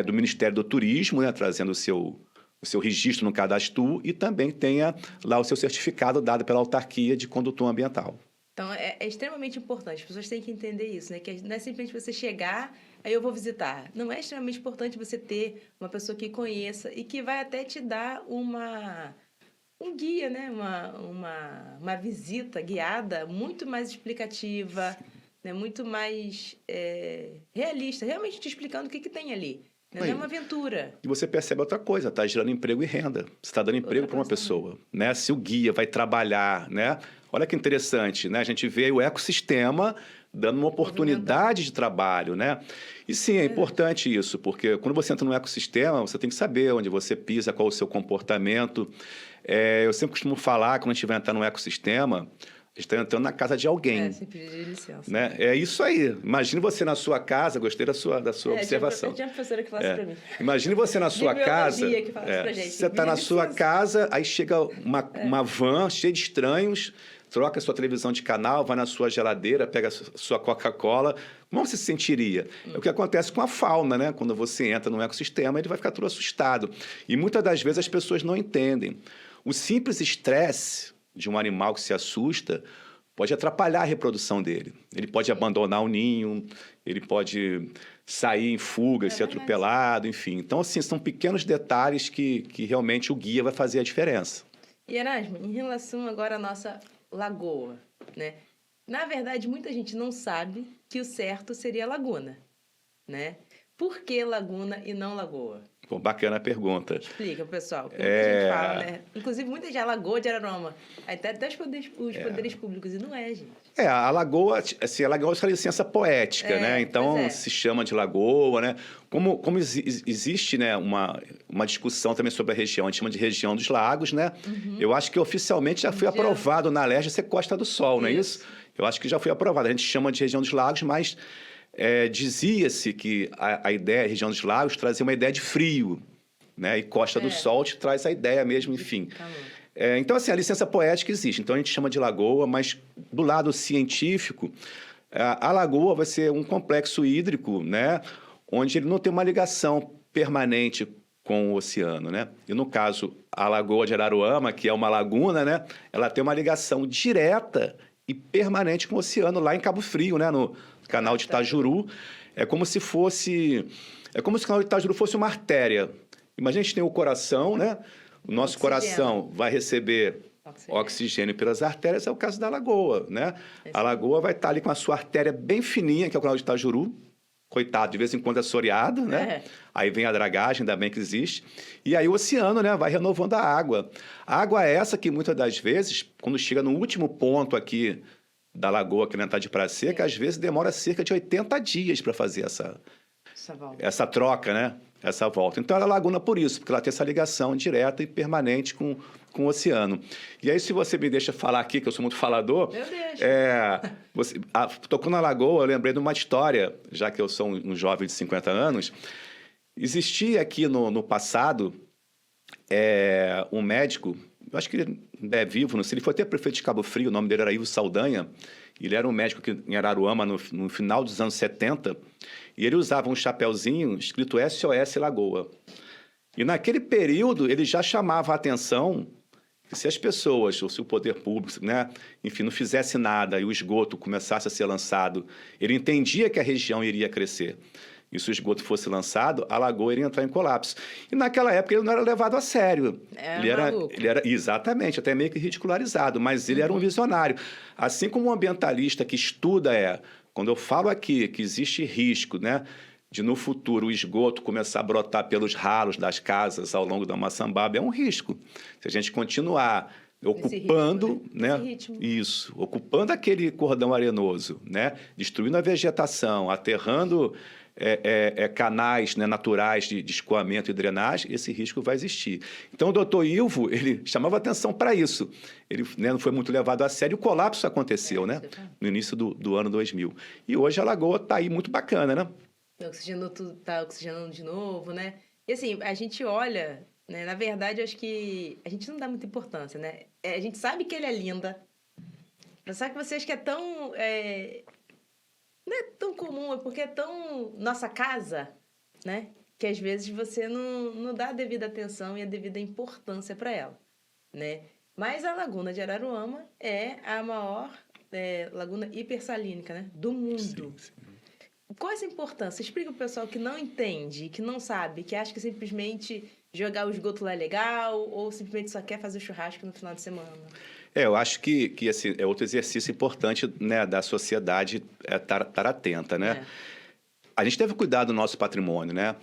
do Ministério do Turismo, né, trazendo o seu registro no cadastro e também tenha lá o seu certificado dado pela autarquia de condutor ambiental. Então, é extremamente importante. As pessoas têm que entender isso, né? Que não é simplesmente você chegar, aí eu vou visitar. Não é extremamente importante você ter uma pessoa que conheça e que vai até te dar um guia, né? Uma visita guiada muito mais explicativa, né? Muito mais realista, realmente te explicando o que tem ali. Não é uma aventura. E você percebe outra coisa, está gerando emprego e renda. Você está dando emprego para uma pessoa, né? Se o guia vai trabalhar, né? Olha que interessante, né? A gente vê o ecossistema dando uma oportunidade de trabalho, né? E sim, é importante isso, porque quando você entra no ecossistema, você tem que saber onde você pisa, qual o seu comportamento. Eu sempre costumo falar, quando a gente vai entrar no ecossistema, a gente está entrando na casa de alguém. Sem pedir licença. Né? É isso aí. Imagine você na sua casa, gostei da sua observação. Tinha uma professora que falasse para mim. Imagine você na sua casa. Que falasse pra gente. Você está na sua casa, aí chega uma van cheia de estranhos, troca a sua televisão de canal, vai na sua geladeira, pega a sua Coca-Cola. Como você se sentiria? É o que acontece com a fauna, né? Quando você entra no ecossistema, ele vai ficar todo assustado. E muitas das vezes as pessoas não entendem. O simples estresse de um animal que se assusta pode atrapalhar a reprodução dele. Ele pode abandonar o ninho, ele pode sair em fuga, ser atropelado, enfim. Então, assim, são pequenos detalhes que realmente o guia vai fazer a diferença. E, Erasmo, em relação agora à nossa lagoa, né? Na verdade, muita gente não sabe que o certo seria laguna, né? Por que laguna e não lagoa? Bom, bacana a pergunta. Explica, pessoal. Muita gente fala, né? Inclusive, muita gente, a Lagoa de Araruama. Até os poderes públicos, e não é, gente. A lagoa, assim, a lagoa é uma licença poética, né? Então, se chama de lagoa, né? Como existe, né, uma discussão também sobre a região, a gente chama de região dos lagos, né? Eu acho que oficialmente já foi aprovado na LERJ ser Costa do Sol, não é isso? Eu acho que já foi aprovado. A gente chama de região dos lagos, mas dizia-se que a ideia, a região dos lagos, trazia uma ideia de frio, né? E Costa do Sol te traz a ideia mesmo, enfim. Então, assim, a licença poética existe. Então, a gente chama de lagoa, mas do lado científico, a lagoa vai ser um complexo hídrico, né? Onde ele não tem uma ligação permanente com o oceano, né? E, no caso, a Lagoa de Araruama, que é uma laguna, né? Ela tem uma ligação direta e permanente com o oceano lá em Cabo Frio, né? No canal de Itajuru. É como se o canal de Itajuru fosse uma artéria. Imagina, a gente tem o coração, né? O nosso coração vai receber oxigênio pelas artérias, é o caso da lagoa, né? A lagoa vai estar ali com a sua artéria bem fininha, que é o canal de Itajuru. Coitado, de vez em quando é assoreado, né? Aí vem a dragagem, ainda bem que existe. E aí o oceano, né, vai renovando a água. A água é essa que muitas das vezes, quando chega no último ponto aqui da lagoa, que não está de Praia Seca, às vezes demora cerca de 80 dias para fazer essa troca, né? Essa volta. Então ela é laguna por isso, porque ela tem essa ligação direta e permanente com o oceano. E aí, se você me deixa falar aqui, que eu sou muito falador... Eu deixo. Tocou na lagoa, eu lembrei de uma história, já que eu sou um jovem de 50 anos. Existia aqui no passado um médico, eu acho que ele é vivo, não sei, ele foi até prefeito de Cabo Frio, o nome dele era Ivo Saldanha. Ele era um médico em Araruama no final dos anos 70, e ele usava um chapéuzinho escrito SOS Lagoa. E naquele período ele já chamava a atenção que se as pessoas, ou se o poder público, né, enfim, não fizesse nada e o esgoto começasse a ser lançado, ele entendia que a região iria crescer. E se o esgoto fosse lançado, a lagoa iria entrar em colapso. E naquela época ele não era levado a sério. Ele era exatamente, até meio que ridicularizado, mas ele era um visionário. Assim como um ambientalista que estuda quando eu falo aqui que existe risco, né, de no futuro o esgoto começar a brotar pelos ralos das casas ao longo da Maçambaba, é um risco. Se a gente continuar ocupando, ocupando aquele cordão arenoso, né, destruindo a vegetação, aterrando canais, né, naturais de escoamento e drenagem, esse risco vai existir. Então, o doutor Ilvo, ele chamava atenção para isso. Ele, né, não foi muito levado a sério, o colapso aconteceu, né, no início do ano 2000. E hoje a lagoa está aí muito bacana, né? Está oxigenando de novo, né? E assim, a gente olha, né? Na verdade, acho que a gente não dá muita importância, né? A gente sabe que ele é linda. Mas sabe que você acha que é tão... não é tão comum, é porque é tão nossa casa, né? Que às vezes você não dá a devida atenção e a devida importância para ela, né? Mas a Laguna de Araruama é a maior laguna hipersalínica, né, do mundo. Sim. Qual é essa importância? Explica para o pessoal que não entende, que não sabe, que acha que simplesmente jogar o esgoto lá é legal ou simplesmente só quer fazer churrasco no final de semana. Eu acho que assim, é outro exercício importante, né, da sociedade estar atenta, né? A gente deve cuidar do nosso patrimônio, né?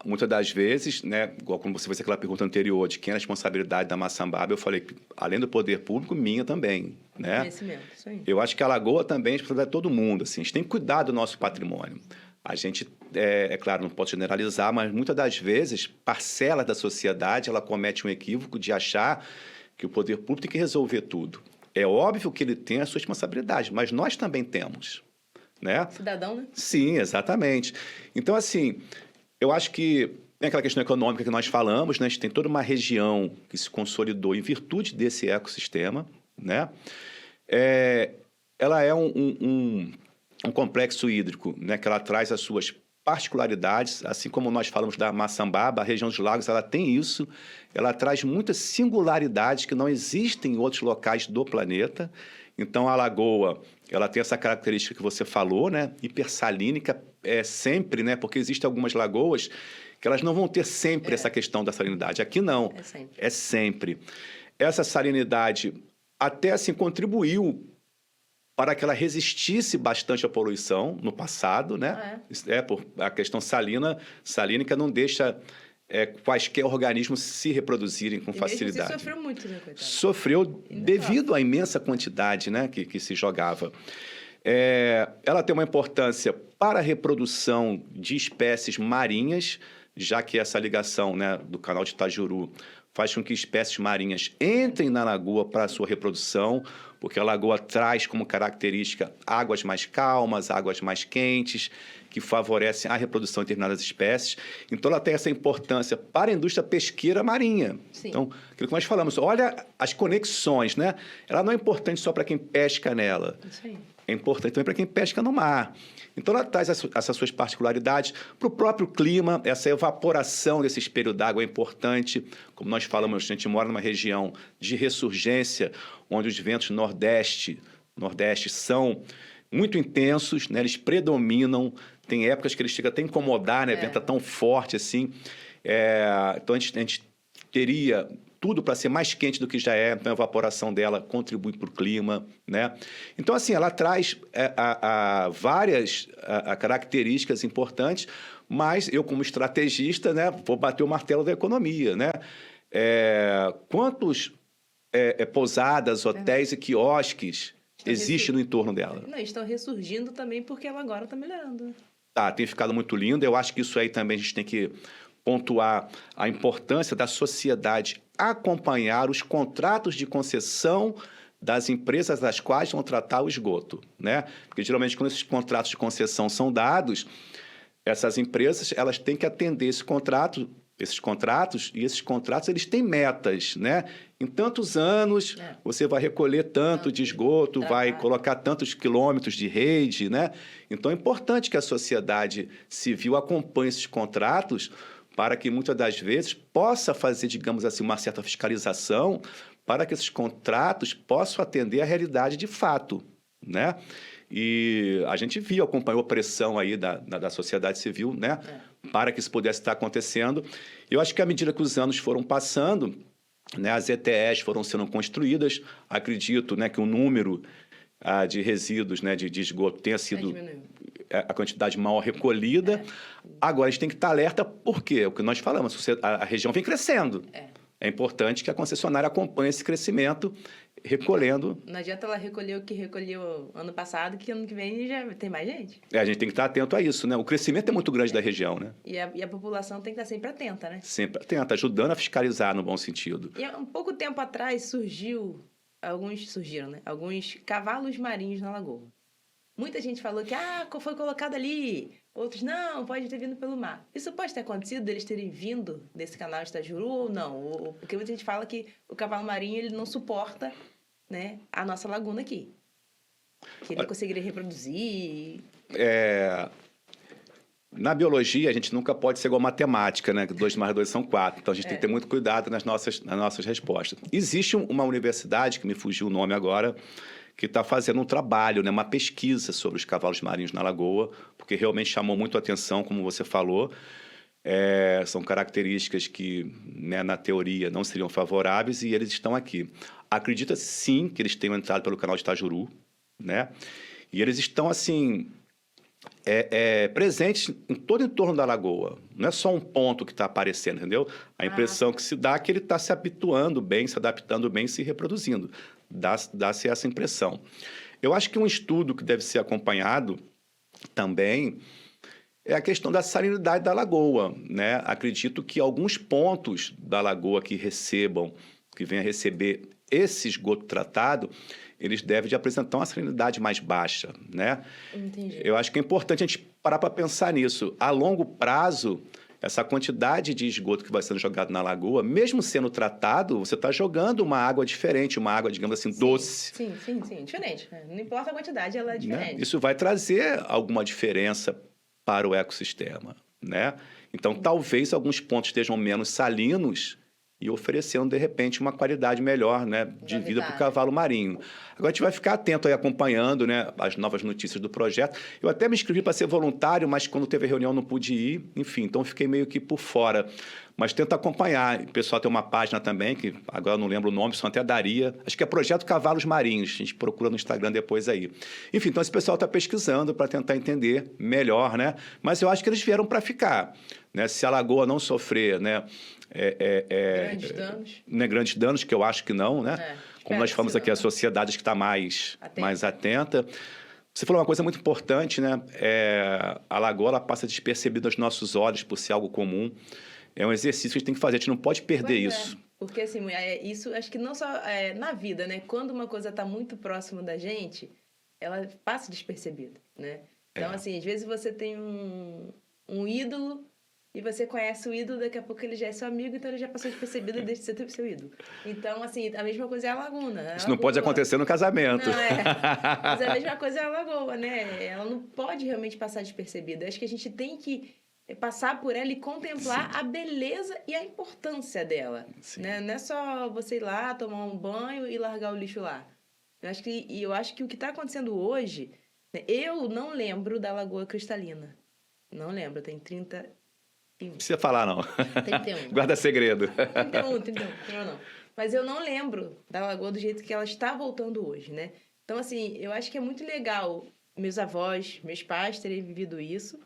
Muitas das vezes, né, igual como você fez aquela pergunta anterior de quem é a responsabilidade da Maçambaba, eu falei que, além do poder público, minha também, né? Conhecimento, isso aí. Eu acho que a lagoa também é responsabilidade de todo mundo, assim. A gente tem que cuidar do nosso patrimônio. A gente, claro, não pode generalizar, mas muitas das vezes, parcela da sociedade, ela comete um equívoco de achar que o poder público tem que resolver tudo. É óbvio que ele tem a sua responsabilidade, mas nós também temos, né? Cidadão, né? Sim, exatamente. Então, assim... Eu acho que tem aquela questão econômica que nós falamos, né? A gente tem toda uma região que se consolidou em virtude desse ecossistema, né? Ela é um complexo hídrico, né? Que ela traz as suas particularidades, assim como nós falamos da Maçambaba, a região dos lagos, ela tem isso, ela traz muitas singularidades que não existem em outros locais do planeta. Então, a lagoa, ela tem essa característica que você falou, né? Hipersalínica, sempre, né? Porque existem algumas lagoas que elas não vão ter sempre essa questão da salinidade. Aqui não. É sempre. Essa salinidade até assim contribuiu para que ela resistisse bastante à poluição no passado, né? Por a questão salínica não deixa quaisquer organismos se reproduzirem com facilidade. Você sofreu muito, né, coitado? Sofreu devido à imensa quantidade, né, que se jogava. Ela tem uma importância para a reprodução de espécies marinhas, já que essa ligação, né, do canal de Itajuru faz com que espécies marinhas entrem na lagoa para a sua reprodução, porque a lagoa traz como característica águas mais calmas, águas mais quentes, que favorecem a reprodução de determinadas espécies. Então, ela tem essa importância para a indústria pesqueira marinha. Sim. Então, aquilo que nós falamos, olha as conexões, né? Ela não é importante só para quem pesca nela. Sim. É importante também para quem pesca no mar. Então, ela traz essas suas particularidades para o próprio clima. Essa evaporação desse espelho d'água é importante. Como nós falamos, a gente mora numa região de ressurgência, onde os ventos nordeste Nordeste são muito intensos, né? Eles predominam, tem épocas que eles chegam até a incomodar, né? O vento é tão forte assim. Então, a gente teria tudo para ser mais quente do que já é, então a evaporação dela contribui para o clima, né? Então, assim, ela traz várias características importantes, mas eu, como estrategista, né, vou bater o martelo da economia, né? Quantos pousadas, hotéis e quiosques existem no entorno dela? Não, estão ressurgindo também porque ela agora está melhorando. Tá, tem ficado muito lindo. Eu acho que isso aí também a gente tem que pontuar a importância da sociedade acompanhar os contratos de concessão das empresas das quais vão tratar o esgoto, né? Porque geralmente quando esses contratos de concessão são dados, essas empresas elas têm que atender esses contratos e esses contratos eles têm metas, né? Em tantos anos você vai recolher tanto de esgoto, vai colocar tantos quilômetros de rede, né? Então é importante que a sociedade civil acompanhe esses contratos para que muitas das vezes possa fazer, digamos assim, uma certa fiscalização para que esses contratos possam atender à realidade de fato, né? E a gente viu, acompanhou a pressão aí da sociedade civil, né? Para que isso pudesse estar acontecendo. Eu acho que à medida que os anos foram passando, né, as ETS foram sendo construídas, acredito, né, que o número de resíduos, né, de esgoto tenha sido a quantidade maior recolhida. Agora, a gente tem que estar alerta, por quê? O que nós falamos, a região vem crescendo. É importante que a concessionária acompanhe esse crescimento, recolhendo. Não adianta ela recolher o que recolheu ano passado, que ano que vem já tem mais gente. A gente tem que estar atento a isso, né? O crescimento é muito grande da região, né? E a população tem que estar sempre atenta, né? Sempre atenta, ajudando a fiscalizar no bom sentido. E há um pouco tempo atrás surgiram, né? Alguns cavalos marinhos na lagoa. Muita gente falou que foi colocado ali. Outros, não, pode ter vindo pelo mar. Isso pode ter acontecido deles terem vindo desse canal de Itajuru ou não? Porque muita gente fala que o cavalo marinho ele não suporta, né, a nossa laguna aqui. Que ele não conseguiria reproduzir. Na biologia, a gente nunca pode ser igual matemática, né? 2 mais 2 são 4. Então, a gente tem que ter muito cuidado nas nossas respostas. Existe uma universidade, que me fugiu o nome agora, que está fazendo um trabalho, né, uma pesquisa sobre os cavalos marinhos na lagoa, porque realmente chamou muito a atenção, como você falou. São características que, né, na teoria, não seriam favoráveis e eles estão aqui. Acredita-se, sim, que eles tenham entrado pelo canal de Itajuru, né? E eles estão, assim, presentes em todo o entorno da lagoa. Não é só um ponto que está aparecendo, entendeu? A impressão que se dá é que ele está se habituando bem, se adaptando bem, se reproduzindo. Dá-se essa impressão. Eu acho que um estudo que deve ser acompanhado também é a questão da salinidade da lagoa, né? Acredito que alguns pontos da lagoa que venham a receber esse esgoto tratado, eles devem de apresentar uma salinidade mais baixa, né? Entendi. Eu acho que é importante a gente parar para pensar nisso. A longo prazo, essa quantidade de esgoto que vai sendo jogado na lagoa, mesmo sendo tratado, você está jogando uma água diferente, uma água, digamos assim, doce. Sim, diferente. Não importa a quantidade, ela é diferente. Né? Isso vai trazer alguma diferença para o ecossistema, né? Então, talvez alguns pontos estejam menos salinos e oferecendo, de repente, uma qualidade melhor, né, de vida para o cavalo marinho. Agora, a gente vai ficar atento aí, acompanhando, né, as novas notícias do projeto. Eu até me inscrevi para ser voluntário, mas quando teve a reunião não pude ir, enfim, então fiquei meio que por fora. Mas tento acompanhar. O pessoal tem uma página também, que agora eu não lembro o nome, só até daria. Acho que é Projeto Cavalos Marinhos. A gente procura no Instagram depois aí. Enfim, então esse pessoal está pesquisando para tentar entender melhor, né? Mas eu acho que eles vieram para ficar, né? Se a lagoa não sofrer, né? Grandes danos. Né, grandes danos, que eu acho que não, né? Como nós falamos aqui, a sociedade que está mais atenta. Você falou uma coisa muito importante, né? A lagoa ela passa despercebida aos nossos olhos por ser algo comum. É um exercício que a gente tem que fazer, a gente não pode perder isso. Porque, assim, isso acho que não só na vida, né? Quando uma coisa está muito próxima da gente, ela passa despercebida, né? Então, assim, às vezes você tem um ídolo e você conhece o ídolo, daqui a pouco ele já é seu amigo, então ele já passou despercebido desde de ser seu ídolo. Então, assim, a mesma coisa é a laguna. Isso não pode acontecer no casamento. Não, mas a mesma coisa é a lagoa, né? Ela não pode realmente passar despercebida. Acho que a gente tem que passar por ela e contemplar a beleza e a importância dela, né? Não é só você ir lá, tomar um banho e largar o lixo lá. Eu acho que o que está acontecendo hoje, né, eu não lembro da Lagoa Cristalina. Não lembro, tem 30. Não precisa falar, não. 31. Guarda segredo. 31, não. Mas eu não lembro da Lagoa do jeito que ela está voltando hoje, né? Então, assim, eu acho que é muito legal meus avós, meus pais terem vivido isso.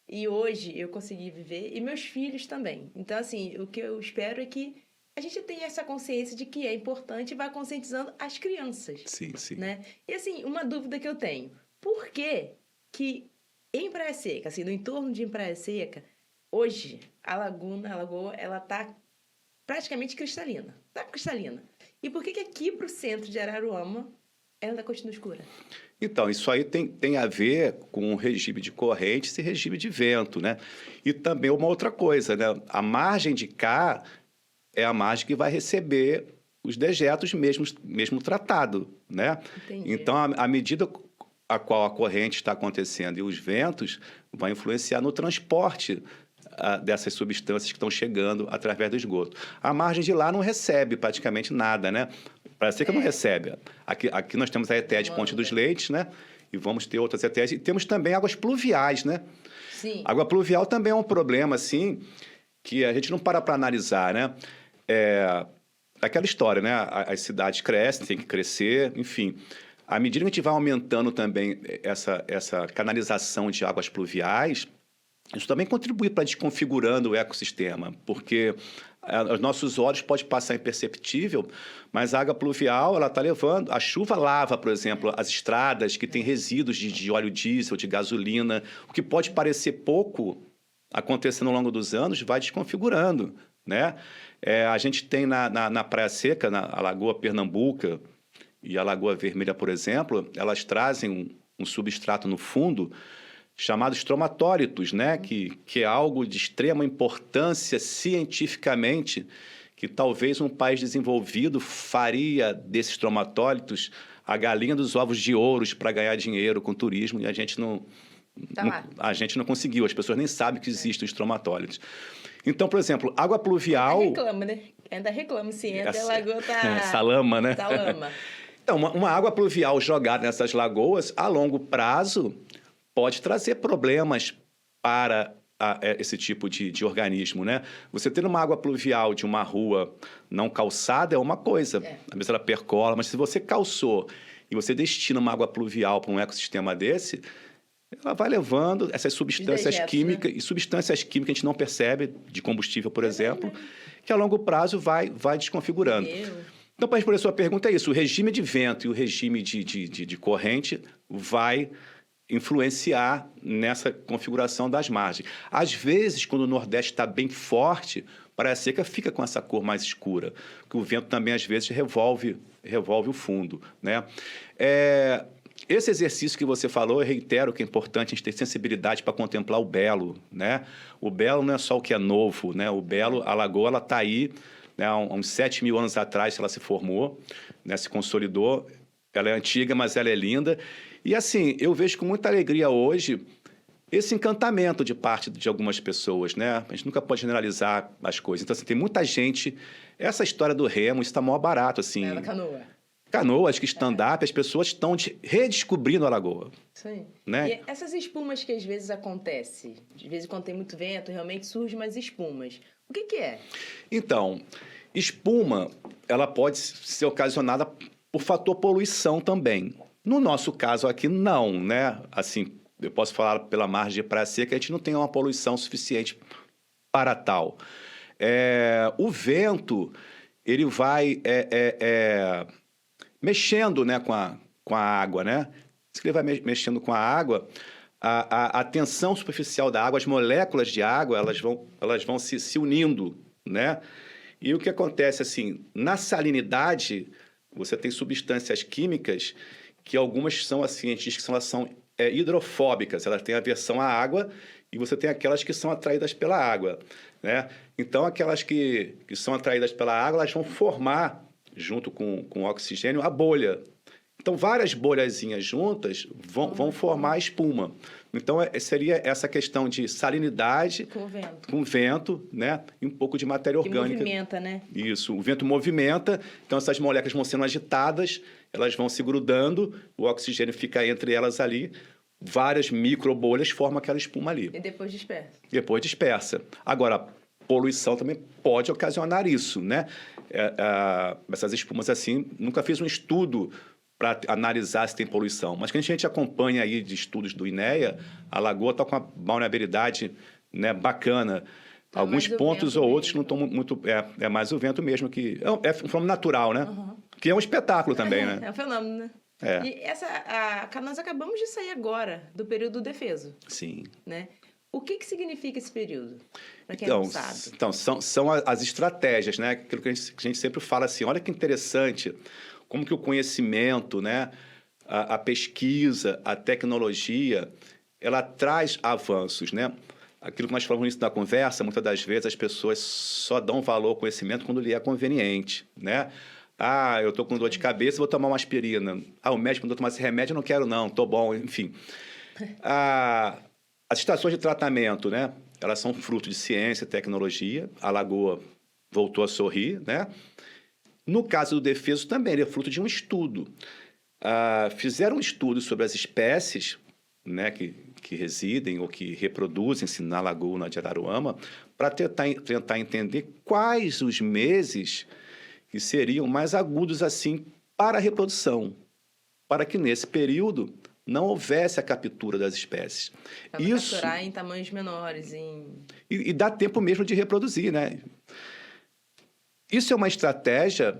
E hoje eu consegui viver, e meus filhos também. Então, assim, o que eu espero é que a gente tenha essa consciência de que é importante e vá conscientizando as crianças. Sim, sim. Né? E, assim, uma dúvida que eu tenho. Por que em Praia Seca, assim, no entorno de Praia Seca, hoje, a lagoa, ela tá praticamente cristalina. Tá cristalina. E por que aqui pro centro de Araruama ela ainda continua escura? Então, isso aí tem a ver com o regime de correntes e regime de vento, né? E também uma outra coisa, né? A margem de cá é a margem que vai receber os dejetos mesmo tratado, né? Entendi. Então, à medida a qual a corrente está acontecendo e os ventos vai influenciar no transporte dessas substâncias que estão chegando através do esgoto. A margem de lá não recebe praticamente nada, né? Praia Seca não recebe. Aqui nós temos a ETE de Ponte dos Leites, né? E vamos ter outras ETEs. E temos também águas pluviais, né? Sim. Água pluvial também é um problema, assim, que a gente não para analisar, né? Aquela história, né? As cidades crescem, tem que crescer, enfim. À medida que a gente vai aumentando também essa canalização de águas pluviais, isso também contribui para desconfigurando o ecossistema, porque aos nossos olhos pode passar imperceptível, mas a água pluvial ela está levando, a chuva lava, por exemplo, as estradas que têm resíduos de óleo diesel, de gasolina, o que pode parecer pouco, acontecendo ao longo dos anos, vai desconfigurando, né? A gente tem na Praia Seca, a Lagoa Pernambuca e a Lagoa Vermelha, por exemplo, elas trazem um substrato no fundo chamado estromatólitos, né? Que é algo de extrema importância cientificamente, que talvez um país desenvolvido faria desses estromatólitos a galinha dos ovos de ouros para ganhar dinheiro com turismo, e a gente a gente não conseguiu, as pessoas nem sabem que existem os estromatólitos. Então, por exemplo, água pluvial... Ainda reclama, se entra, a lagoa tá... Essa lama, né? Tá lama. Então, uma água pluvial jogada nessas lagoas, a longo prazo, pode trazer problemas para esse tipo de organismo, né? Você ter uma água pluvial de uma rua não calçada é uma coisa, às vezes ela percola, mas se você calçou e você destina uma água pluvial para um ecossistema desse, ela vai levando essas substâncias químicas, né? E substâncias químicas que a gente não percebe, de combustível, por exemplo, que a longo prazo vai desconfigurando. Então, para responder a sua pergunta, é isso. O regime de vento e o regime de corrente vai influenciar nessa configuração das margens. Às vezes, quando o Nordeste está bem forte, Praia Seca fica com essa cor mais escura, porque o vento também, às vezes, revolve o fundo, né? Esse exercício que você falou, eu reitero que é importante a gente ter sensibilidade para contemplar o belo, né? O belo não é só o que é novo, né? O belo, a lagoa, ela está aí, né? Há uns 7 mil anos atrás ela se formou, né? Se consolidou. Ela é antiga, mas ela é linda. E assim, eu vejo com muita alegria hoje esse encantamento de parte de algumas pessoas, né? A gente nunca pode generalizar as coisas. Então, assim, tem muita gente... Essa história do remo, isso está mó barato, assim... Canoa, acho que stand-up, as pessoas estão redescobrindo a lagoa. Isso aí. Né? E essas espumas que às vezes acontecem, de vez em quando tem muito vento, realmente surgem umas espumas. O que é? Então, espuma, ela pode ser ocasionada por fator poluição também. No nosso caso aqui, não, né? Assim, eu posso falar pela margem de Praia Seca, a gente não tem uma poluição suficiente para tal. O vento, ele vai... mexendo, né, com a água, né? Se ele vai mexendo com a água, a tensão superficial da água, as moléculas de água, elas vão se unindo, né? E o que acontece, assim, na salinidade, você tem substâncias químicas que algumas são, assim, a gente diz que elas são hidrofóbicas, elas têm aversão à água, e você tem aquelas que são atraídas pela água, né? Então, aquelas que são atraídas pela água, elas vão formar junto com o oxigênio, a bolha. Então, várias bolhazinhas juntas vão formar a espuma. Então, seria essa questão de salinidade com vento, né? E um pouco de matéria orgânica. Que movimenta, né? Isso, o vento movimenta, então essas moléculas vão sendo agitadas, elas vão se grudando, o oxigênio fica entre elas ali, várias microbolhas formam aquela espuma ali. E depois dispersa. Depois dispersa. Agora, poluição também pode ocasionar isso, né? Essas espumas assim, nunca fiz um estudo para analisar se tem poluição, mas que a gente acompanha aí de estudos do INEA, a lagoa está com uma vulnerabilidade, né, bacana. Tá, alguns pontos ou outros não estão muito... É mais o vento mesmo, que é um fenômeno natural, né? Que é um espetáculo também, né? É um fenômeno, né? E nós acabamos de sair agora do período defeso. Sim. Né? O que significa esse período? Para quem Então, não sabe. Então, são as estratégias, né? Aquilo que a gente sempre fala assim, olha que interessante como que o conhecimento, né? A pesquisa, a tecnologia, ela traz avanços, né? Aquilo que nós falamos no início da conversa, muitas das vezes as pessoas só dão valor ao conhecimento quando lhe é conveniente, né? Ah, eu estou com dor de cabeça, vou tomar uma aspirina. Ah, o médico mandou tomar esse remédio, eu não quero não, estou bom, enfim. As estações de tratamento, né? Elas são fruto de ciência e tecnologia. A lagoa voltou a sorrir, né? No caso do defeso também, ele é fruto de um estudo. Fizeram um estudo sobre as espécies, né, que residem ou que reproduzem-se na laguna de Araruama, para tentar entender quais os meses que seriam mais agudos assim para a reprodução, para que nesse período não houvesse a captura das espécies. Para capturar em tamanhos menores. E dá tempo mesmo de reproduzir, né? Isso é uma estratégia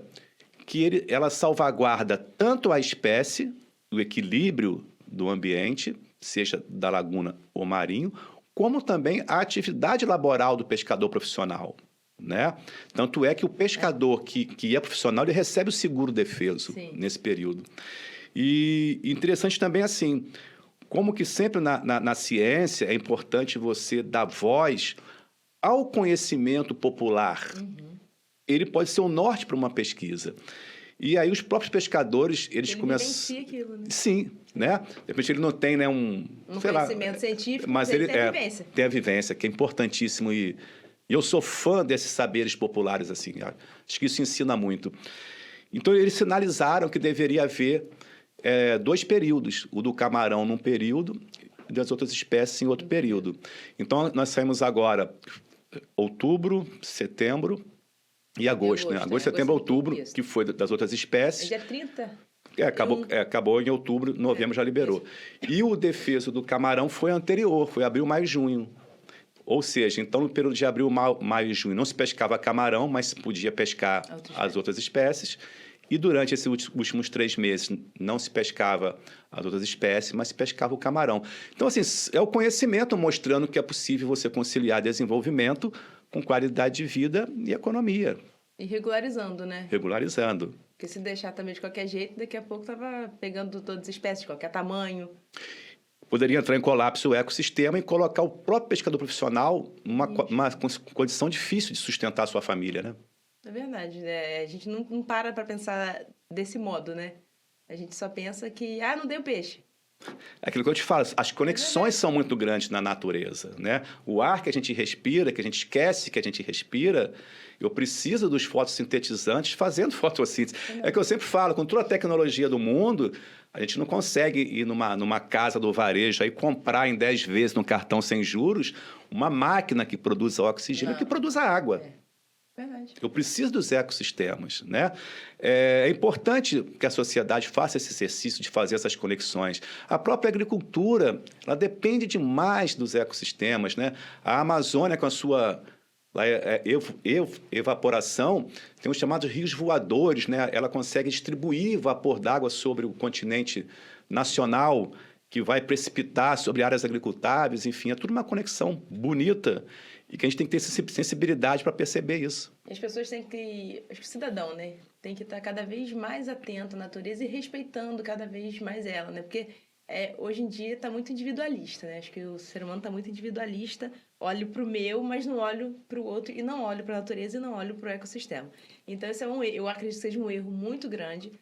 que ela salvaguarda tanto a espécie, o equilíbrio do ambiente, seja da laguna ou marinho, como também a atividade laboral do pescador profissional, né? Tanto é que o pescador que é profissional, ele recebe o seguro defeso nesse período. E interessante também assim, como que sempre na ciência é importante você dar voz ao conhecimento popular. Ele pode ser o norte para uma pesquisa. E aí os próprios pescadores, eles começam... Ele vivencia aquilo, né? Sim, né? De repente ele não tem, né, um conhecimento científico, mas ele tem a vivência. Tem a vivência, que é importantíssimo. E eu sou fã desses saberes populares, assim. Acho que isso ensina muito. Então, eles sinalizaram que deveria haver 2 períodos. O do camarão num período e das outras espécies em outro período. Então, nós saímos agora outubro, setembro e agosto, né? Agosto, setembro, outubro, que foi das outras espécies. Dia 30? Acabou em outubro, novembro já liberou. E o defeso do camarão foi anterior, foi abril, maio e junho. Ou seja, então no período de abril, maio e junho não se pescava camarão, mas se podia pescar as outras espécies. E durante esses últimos 3 meses não se pescava as outras espécies, mas se pescava o camarão. Então, assim, é o conhecimento mostrando que é possível você conciliar desenvolvimento com qualidade de vida e economia. E regularizando, né? Regularizando. Porque se deixar também de qualquer jeito, daqui a pouco estava pegando todas as espécies, de qualquer tamanho. Poderia entrar em colapso o ecossistema e colocar o próprio pescador profissional numa condição difícil de sustentar a sua família, né? É verdade, né? A gente não para pensar desse modo, né? A gente só pensa que, não deu peixe. É aquilo que eu te falo, as conexões são muito grandes na natureza, né? O ar que a gente respira, que a gente esquece que a gente respira, eu preciso dos fotossintetizantes fazendo fotossíntese. É que eu sempre falo, com toda a tecnologia do mundo, a gente não consegue ir numa casa do varejo e comprar em 10 vezes no cartão sem juros uma máquina que produza oxigênio que produza água. Verdade. Eu preciso dos ecossistemas, né? É importante que a sociedade faça esse exercício de fazer essas conexões. A própria agricultura, ela depende demais dos ecossistemas, né? A Amazônia, com a sua evaporação, tem os chamados rios voadores, né? Ela consegue distribuir vapor d'água sobre o continente nacional, que vai precipitar sobre áreas agricultáveis, enfim, é tudo uma conexão bonita. E que a gente tem que ter sensibilidade para perceber isso. As pessoas têm que... Acho que o cidadão, né? Tem que estar cada vez mais atento à natureza e respeitando cada vez mais ela, né? Porque hoje em dia está muito individualista, né? Acho que o ser humano está muito individualista. Olho para o meu, mas não olho para o outro. E não olho para a natureza e não olho para o ecossistema. Então, esse eu acredito que seja um erro muito grande.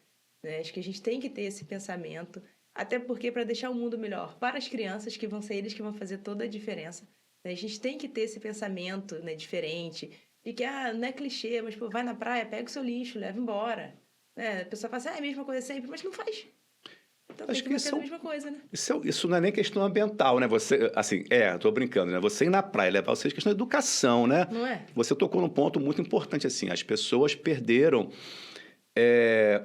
né? Acho que a gente tem que ter esse pensamento, até porque para deixar o mundo melhor para as crianças, que vão ser eles que vão fazer toda a diferença, né? A gente tem que ter esse pensamento, né, diferente, de que, não é clichê, mas, pô, vai na praia, pega o seu lixo, leva embora. Né? A pessoa fala assim, é a mesma coisa sempre, mas não faz. Então tem Acho que que fazer a mesma coisa, né? isso não é nem questão ambiental, né? Você, assim, tô brincando, né? Você ir na praia, levar vocês, questão de educação, né? Não é? Você tocou num ponto muito importante, assim, as pessoas perderam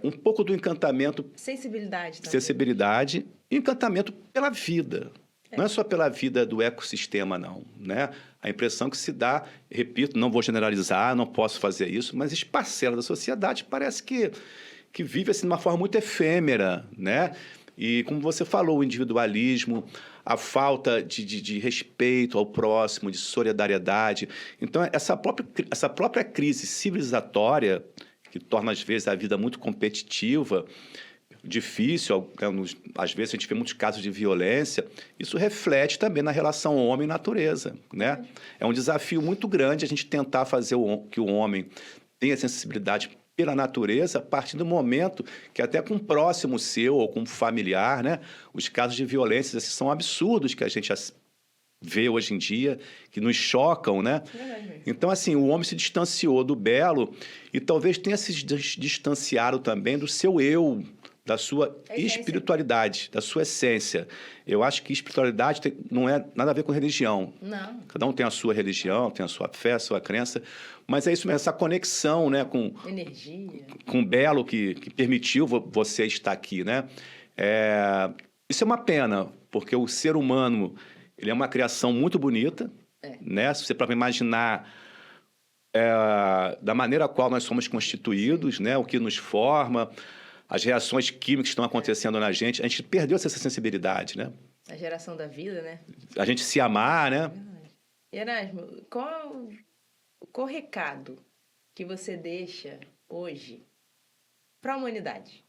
um pouco do encantamento, Sensibilidade também. sensibilidade e encantamento pela vida. Não é só pela vida do ecossistema, não, né? A impressão que se dá, repito, não vou generalizar, não posso fazer isso, mas parcela da sociedade parece que vive assim de uma forma muito efêmera, né? E como você falou, o individualismo, a falta de respeito ao próximo, de solidariedade. Então, essa própria crise civilizatória, que torna, às vezes, a vida muito competitiva, difícil, às vezes a gente vê muitos casos de violência, isso reflete também na relação homem e natureza, né? É um desafio muito grande a gente tentar fazer que o homem tenha sensibilidade pela natureza a partir do momento que até com um próximo seu ou com um familiar, né? Os casos de violência esses são absurdos que a gente vê hoje em dia, que nos chocam, né? Então, assim, o homem se distanciou do belo e talvez tenha se distanciado também do seu eu, da sua espiritualidade, da sua essência. Eu acho que espiritualidade não é nada a ver com religião. Não. Cada um tem a sua religião, tem a sua fé, a sua crença, mas é isso mesmo, essa conexão, né, com energia, com o belo que permitiu você estar aqui, né? Isso é uma pena, porque o ser humano ele é uma criação muito bonita, né? Se você para imaginar da maneira qual nós somos constituídos, né? O que nos forma, as reações químicas que estão acontecendo na gente, a gente perdeu essa sensibilidade, né? A geração da vida, né? A gente se amar, né? Erasmo, qual o recado que você deixa hoje para a humanidade?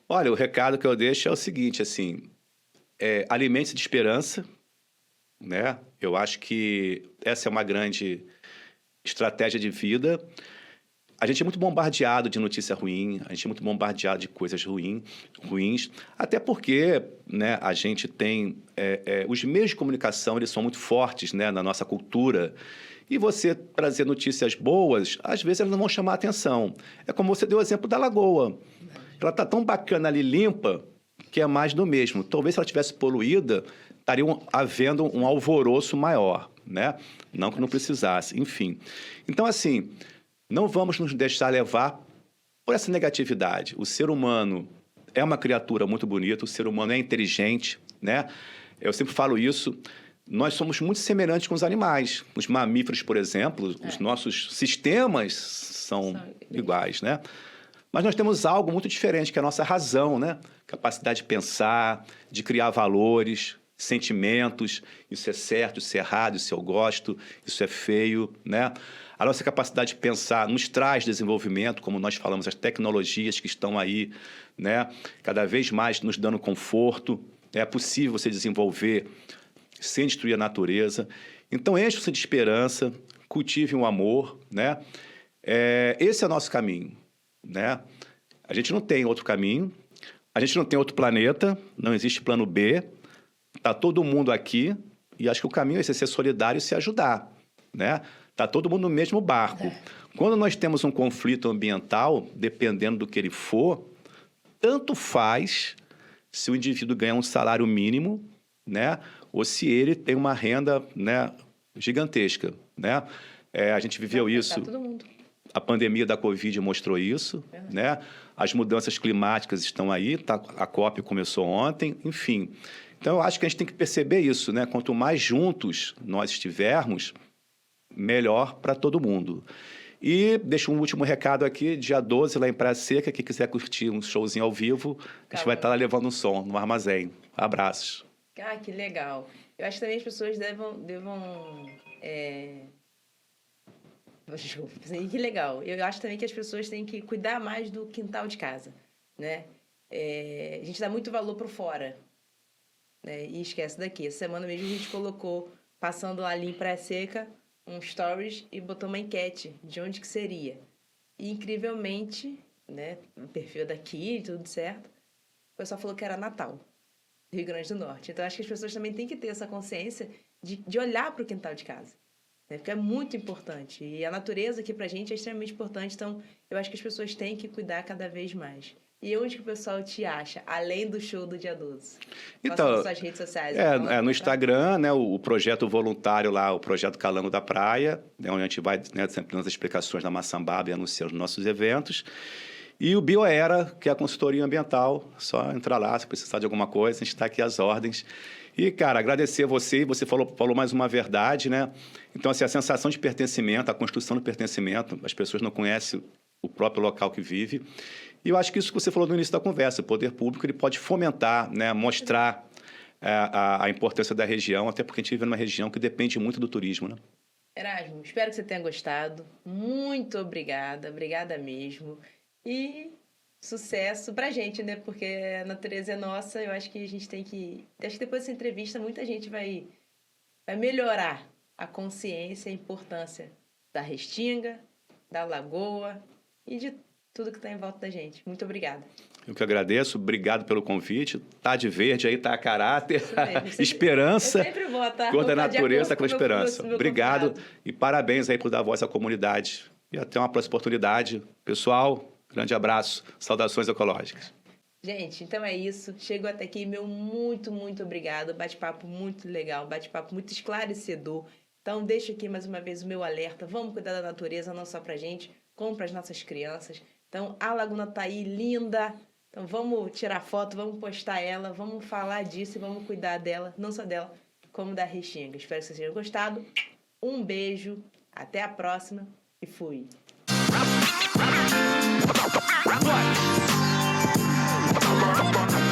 Olha, o recado que eu deixo é o seguinte, assim, alimente-se de esperança, né? Eu acho que essa é uma grande estratégia de vida. A gente é muito bombardeado de notícia ruim, a gente é muito bombardeado de coisas ruins, até porque, né, a gente tem os meios de comunicação, eles são muito fortes, né, na nossa cultura. E você trazer notícias boas, às vezes elas não vão chamar a atenção. É como você deu o exemplo da lagoa. Ela está tão bacana ali, limpa, que é mais do mesmo. Talvez se ela tivesse poluída, estaria havendo um alvoroço maior, né? Não que não precisasse, enfim. Então, assim, não vamos nos deixar levar por essa negatividade. O ser humano é uma criatura muito bonita, o ser humano é inteligente, né? Eu sempre falo isso. Nós somos muito semelhantes com os animais. Os mamíferos, por exemplo, os nossos sistemas são iguais, né? Mas nós temos algo muito diferente, que é a nossa razão, né? Capacidade de pensar, de criar valores, sentimentos. Isso é certo, isso é errado, isso eu gosto, isso é feio, né? A nossa capacidade de pensar nos traz desenvolvimento, como nós falamos, as tecnologias que estão aí, né? Cada vez mais nos dando conforto. É possível você desenvolver sem destruir a natureza. Então, enche-se de esperança, cultive um amor, né? Esse é o nosso caminho, né? A gente não tem outro caminho, a gente não tem outro planeta, não existe plano B, está todo mundo aqui e acho que o caminho é ser solidário e se ajudar, né? Está todo mundo no mesmo barco. Quando nós temos um conflito ambiental, dependendo do que ele for, tanto faz se o indivíduo ganha um salário mínimo, né? Ou se ele tem uma renda, né, gigantesca, né? A gente viveu isso. Todo mundo. A pandemia da Covid mostrou isso, né? As mudanças climáticas estão aí, a COP começou ontem, enfim. Então, eu acho que a gente tem que perceber isso, né? Quanto mais juntos nós estivermos, melhor para todo mundo. E deixo um último recado aqui, dia 12, lá em Praia Seca, quem quiser curtir um showzinho ao vivo, a gente vai estar lá levando um som no armazém. Abraços. Ah, que legal. Eu acho que também as pessoas devam Desculpa, que legal. Eu acho também que as pessoas têm que cuidar mais do quintal de casa, né? A gente dá muito valor pro fora, né? E esquece daqui. Essa semana mesmo a gente colocou, passando ali em Praia Seca, um stories e botou uma enquete de onde que seria. E, incrivelmente, né, o perfil daqui, tudo certo. O pessoal falou que era Natal, Rio Grande do Norte. Então, acho que as pessoas também têm que ter essa consciência de olhar para o quintal de casa, né? Porque é muito importante. E a natureza aqui pra gente é extremamente importante. Então, eu acho que as pessoas têm que cuidar cada vez mais. E onde que o pessoal te acha, além do show do dia 12? Então, Nas suas redes sociais. no Instagram, né, o projeto voluntário lá, o projeto Calango da Praia, né, onde a gente vai, né, sempre dando as explicações da Maçambaba e anunciando os nossos eventos. E o Bioera, que é a consultoria ambiental, só entrar lá, se precisar de alguma coisa, a gente está aqui às ordens. E, cara, agradecer a você falou mais uma verdade, né? Então, assim, a sensação de pertencimento, a construção do pertencimento, as pessoas não conhecem o próprio local que vive. E eu acho que isso que você falou no início da conversa, o poder público ele pode fomentar, né, mostrar a importância da região, até porque a gente vive numa região que depende muito do turismo, né? Erasmo, espero que você tenha gostado. Muito obrigada mesmo. E sucesso pra gente, né? Porque a natureza é nossa, eu acho que a gente tem que... Acho que depois dessa entrevista muita gente vai melhorar a consciência e a importância da Restinga, da Lagoa e de tudo que está em volta da gente. Muito obrigada. Eu que agradeço, obrigado pelo convite. Tá de verde aí, tá a caráter, sempre, esperança. Eu sempre vou, tá? Quando a natureza com a esperança. Meu Obrigado e parabéns aí por dar voz à comunidade. E até uma próxima oportunidade. Pessoal, grande abraço, saudações ecológicas. Gente, então é isso. Chegou até aqui, meu muito obrigado. Bate-papo muito legal, bate-papo muito esclarecedor. Então, deixo aqui mais uma vez o meu alerta. Vamos cuidar da natureza, não só pra gente, como para as nossas crianças. Então, a Laguna tá aí, linda. Então, vamos tirar foto, vamos postar ela, vamos falar disso e vamos cuidar dela, não só dela, como da Restinga. Espero que vocês tenham gostado. Um beijo, até a próxima e fui! What?